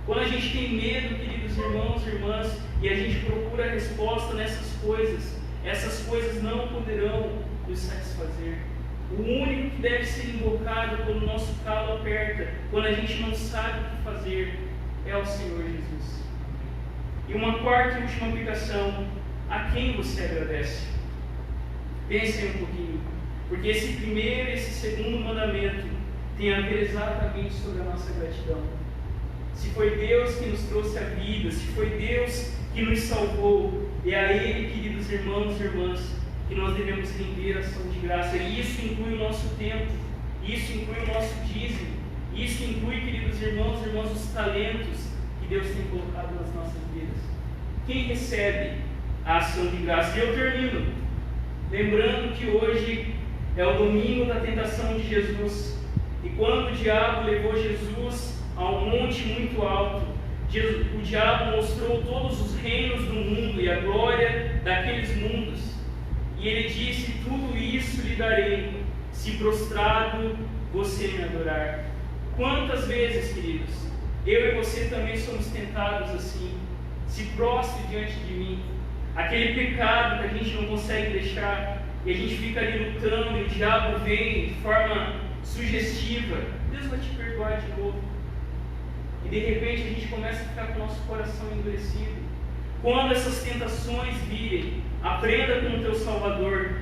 Quando a gente tem medo, queridos irmãos e irmãs, e a gente procura a resposta nessas coisas, essas coisas não poderão nos satisfazer. O único que deve ser invocado quando o nosso calo aperta, quando a gente não sabe o que fazer, é o Senhor Jesus. E uma quarta e última aplicação: a quem você agradece? Pense aí um pouquinho, porque esse primeiro e esse segundo mandamento tem a ver exatamente sobre a nossa gratidão. Se foi Deus que nos trouxe a vida, se foi Deus que nos salvou, é a Ele, queridos irmãos e irmãs, que nós devemos render ação de graça. E isso inclui o nosso tempo, isso inclui o nosso dízimo, isso inclui, queridos irmãos e irmãs, os talentos que Deus tem colocado nas nossas vidas. Quem recebe a ação de graça? E eu termino lembrando que hoje é o domingo da tentação de Jesus, e quando o diabo levou Jesus a um monte muito alto, o diabo mostrou todos os reinos do mundo e a glória daqueles mundos, e ele disse: tudo isso lhe darei, se prostrado você me adorar. Quantas vezes, queridos, eu e você também somos tentados assim: se prostre diante de mim. Aquele pecado que a gente não consegue deixar, e a gente fica ali lutando, e o diabo vem de forma sugestiva: Deus vai te perdoar de novo. E de repente a gente começa a ficar com o nosso coração endurecido. Quando essas tentações virem, aprenda com o teu Salvador.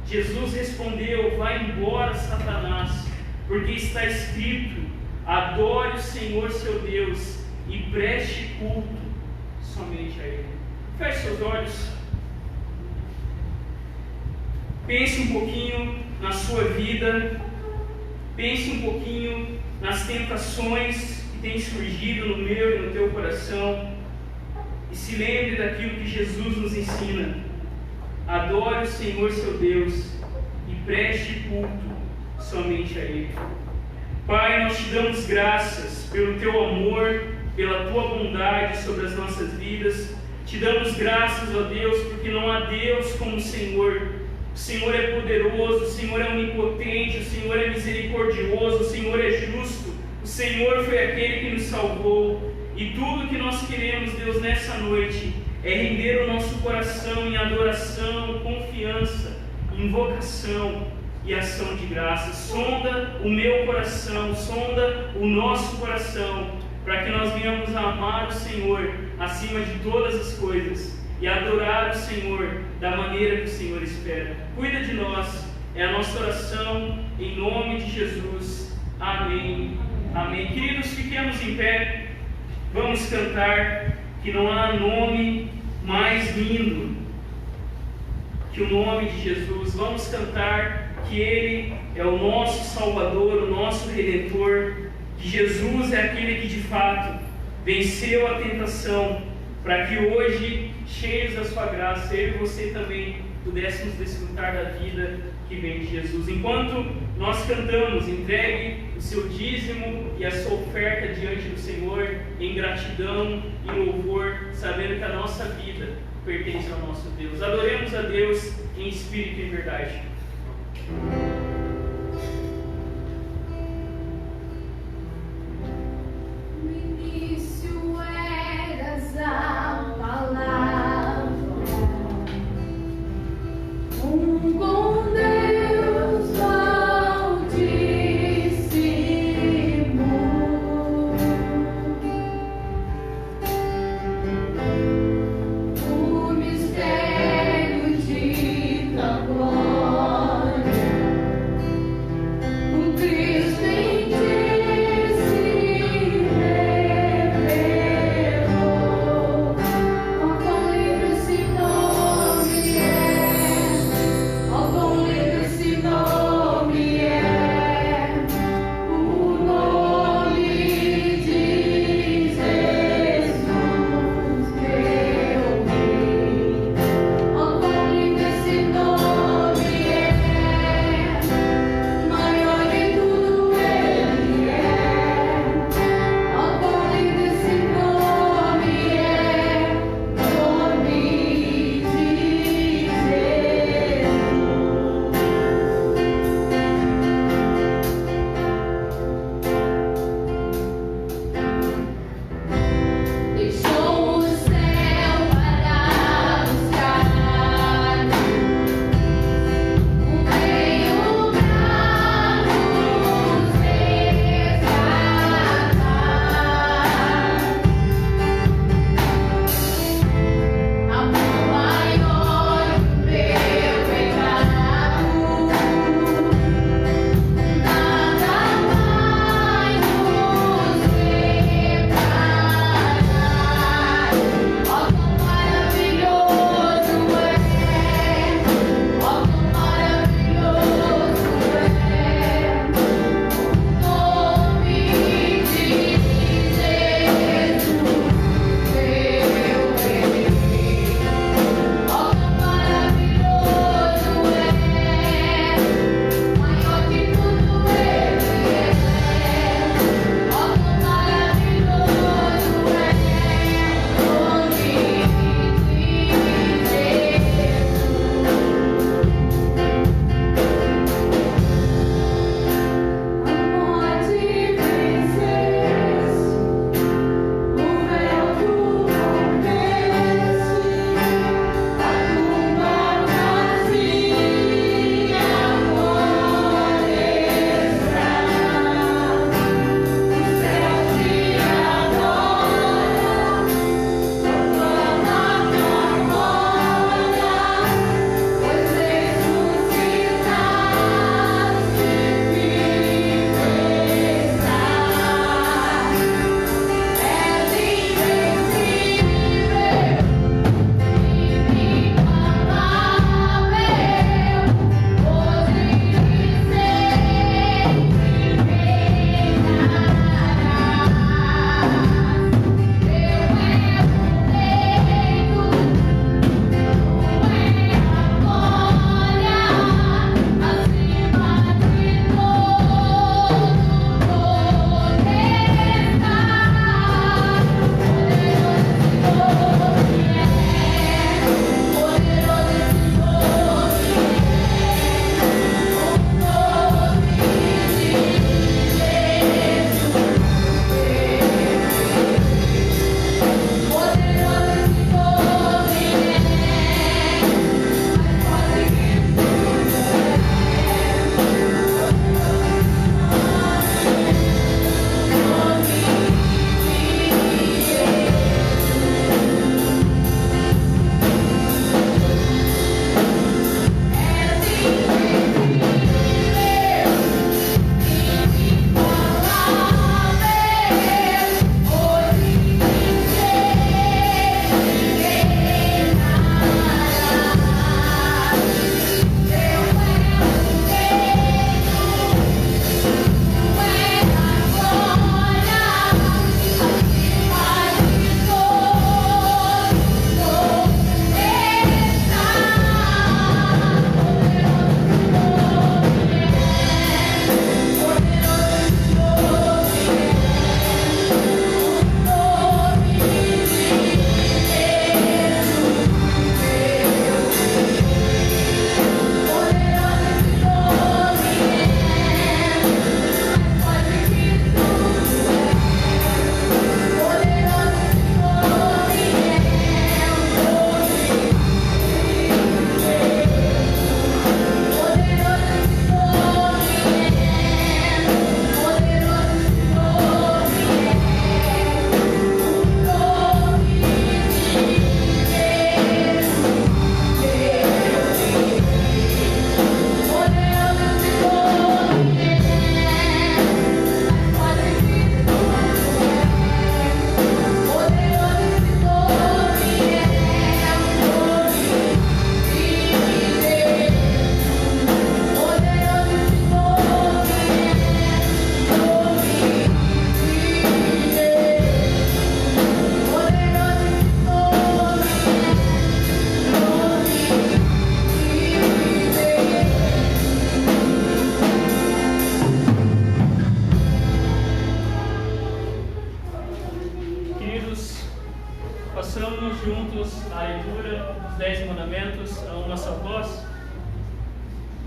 Jesus respondeu: vai embora, Satanás, porque está escrito: adore o Senhor seu Deus e preste culto somente a Ele. Feche seus olhos. Pense um pouquinho na sua vida. Pense um pouquinho nas tentações que têm surgido no meu e no teu coração. E se lembre daquilo que Jesus nos ensina: adore o Senhor seu Deus e preste culto somente a Ele. Pai, nós te damos graças pelo teu amor, pela tua bondade sobre as nossas vidas. Te damos graças, ó Deus, porque não há Deus como o Senhor. O Senhor é poderoso, o Senhor é onipotente, o Senhor é misericordioso, o Senhor é justo. O Senhor foi aquele que nos salvou. E tudo que nós queremos, Deus, nessa noite é render o nosso coração em adoração, confiança, invocação e ação de graça. Sonda o meu coração, sonda o nosso coração, para que nós venhamos a amar o Senhor acima de todas as coisas e adorar o Senhor da maneira que o Senhor espera. Cuida de nós, é a nossa oração em nome de Jesus. Amém. Amém. Queridos, fiquemos em pé, vamos cantar que não há nome mais lindo que o nome de Jesus. Vamos cantar que Ele é o nosso Salvador, o nosso Redentor, que Jesus é aquele que de fato venceu a tentação, para que hoje, cheios da sua graça, eu e você também pudéssemos desfrutar da vida que vem de Jesus. Enquanto nós cantamos, entregue o seu dízimo e a sua oferta diante do Senhor em gratidão e louvor, sabendo que a nossa vida pertence ao nosso Deus. Adoremos a Deus em espírito e em verdade. No início eras a palavra, com Deus Altíssimo, o mistério de tua glória, o Cristo em ti se revelou. Ó, quão lindo esse nome é! Ó,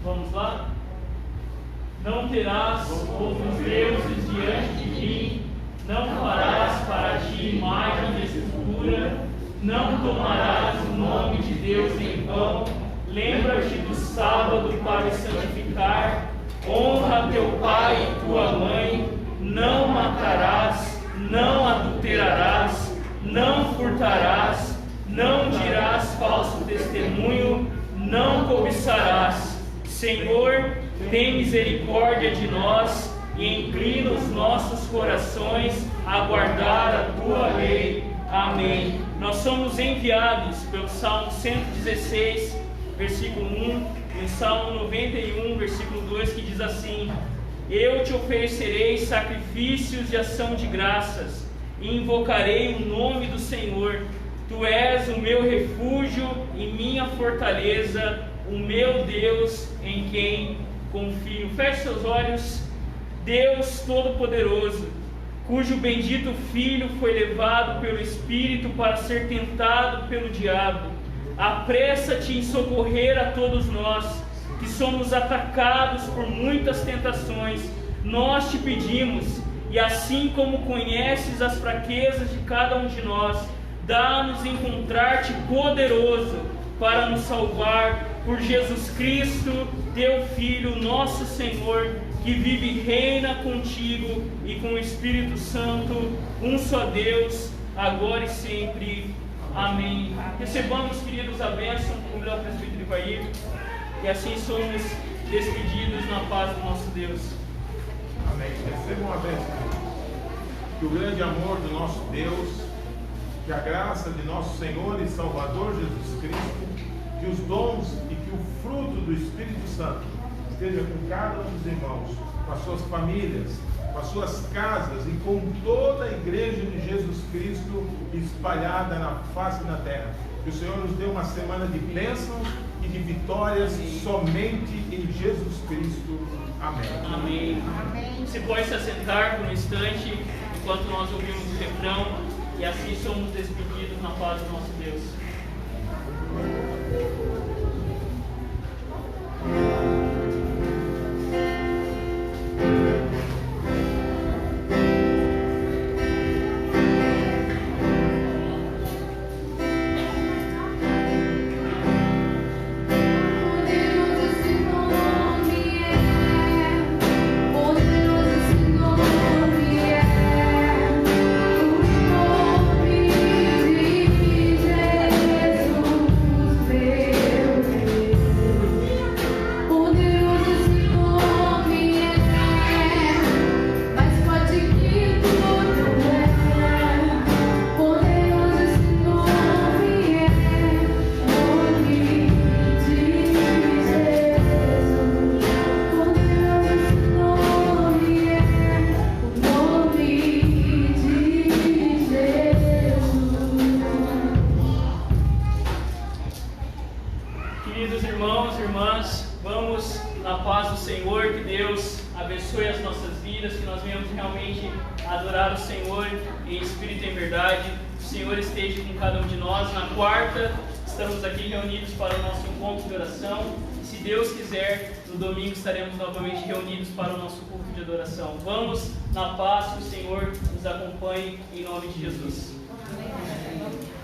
Vamos lá? Não terás outros deuses diante de mim, não farás para ti imagem de escultura, não tomarás o nome de Deus em vão, lembra-te do sábado para o santificar, honra teu pai e tua mãe, não matarás, não adulterarás, não furtarás, não dirás falso testemunho, não cobiçarás. Senhor, tem misericórdia de nós e inclina os nossos corações a guardar a tua lei. Amém. Nós somos enviados pelo Salmo 116, versículo 1, e o Salmo 91, versículo 2, que diz assim: Eu te oferecerei sacrifícios de ação de graças e invocarei o nome do Senhor. Tu és o meu refúgio e minha fortaleza, o meu Deus em quem confio. Feche seus olhos. Deus Todo-Poderoso, cujo bendito Filho foi levado pelo Espírito para ser tentado pelo diabo, apressa-te em socorrer a todos nós, que somos atacados por muitas tentações. Nós te pedimos, e assim como conheces as fraquezas de cada um de nós, dá-nos encontrar-te poderoso para nos salvar, por Jesus Cristo, teu Filho, nosso Senhor, que vive e reina contigo e com o Espírito Santo, um só Deus, agora e sempre. Amém. Recebamos, queridos, a bênção do Congresso Presbítero Ivair, e assim somos despedidos na paz do nosso Deus. Amém. Recebam a bênção. Que o grande amor do nosso Deus, que a graça de nosso Senhor e Salvador Jesus Cristo, que os dons e que o fruto do Espírito Santo esteja com cada um dos irmãos, com as suas famílias, com as suas casas e com toda a igreja de Jesus Cristo espalhada na face da terra. Que o Senhor nos dê uma semana de bênçãos e de vitórias somente em Jesus Cristo. Amém. Amém. Amém. Você pode se assentar por um instante enquanto nós ouvimos o refrão, e assim somos despedidos na paz do nosso Deus. Jesus. paz do Senhor, que Deus abençoe as nossas vidas, que nós venhamos realmente adorar o Senhor em espírito e em verdade. O Senhor esteja com cada um de nós. Na quarta, estamos aqui reunidos para o nosso encontro de oração. E se Deus quiser, no domingo estaremos novamente reunidos para o nosso culto de adoração. Vamos na paz, que o Senhor nos acompanhe em nome de Jesus. Amém.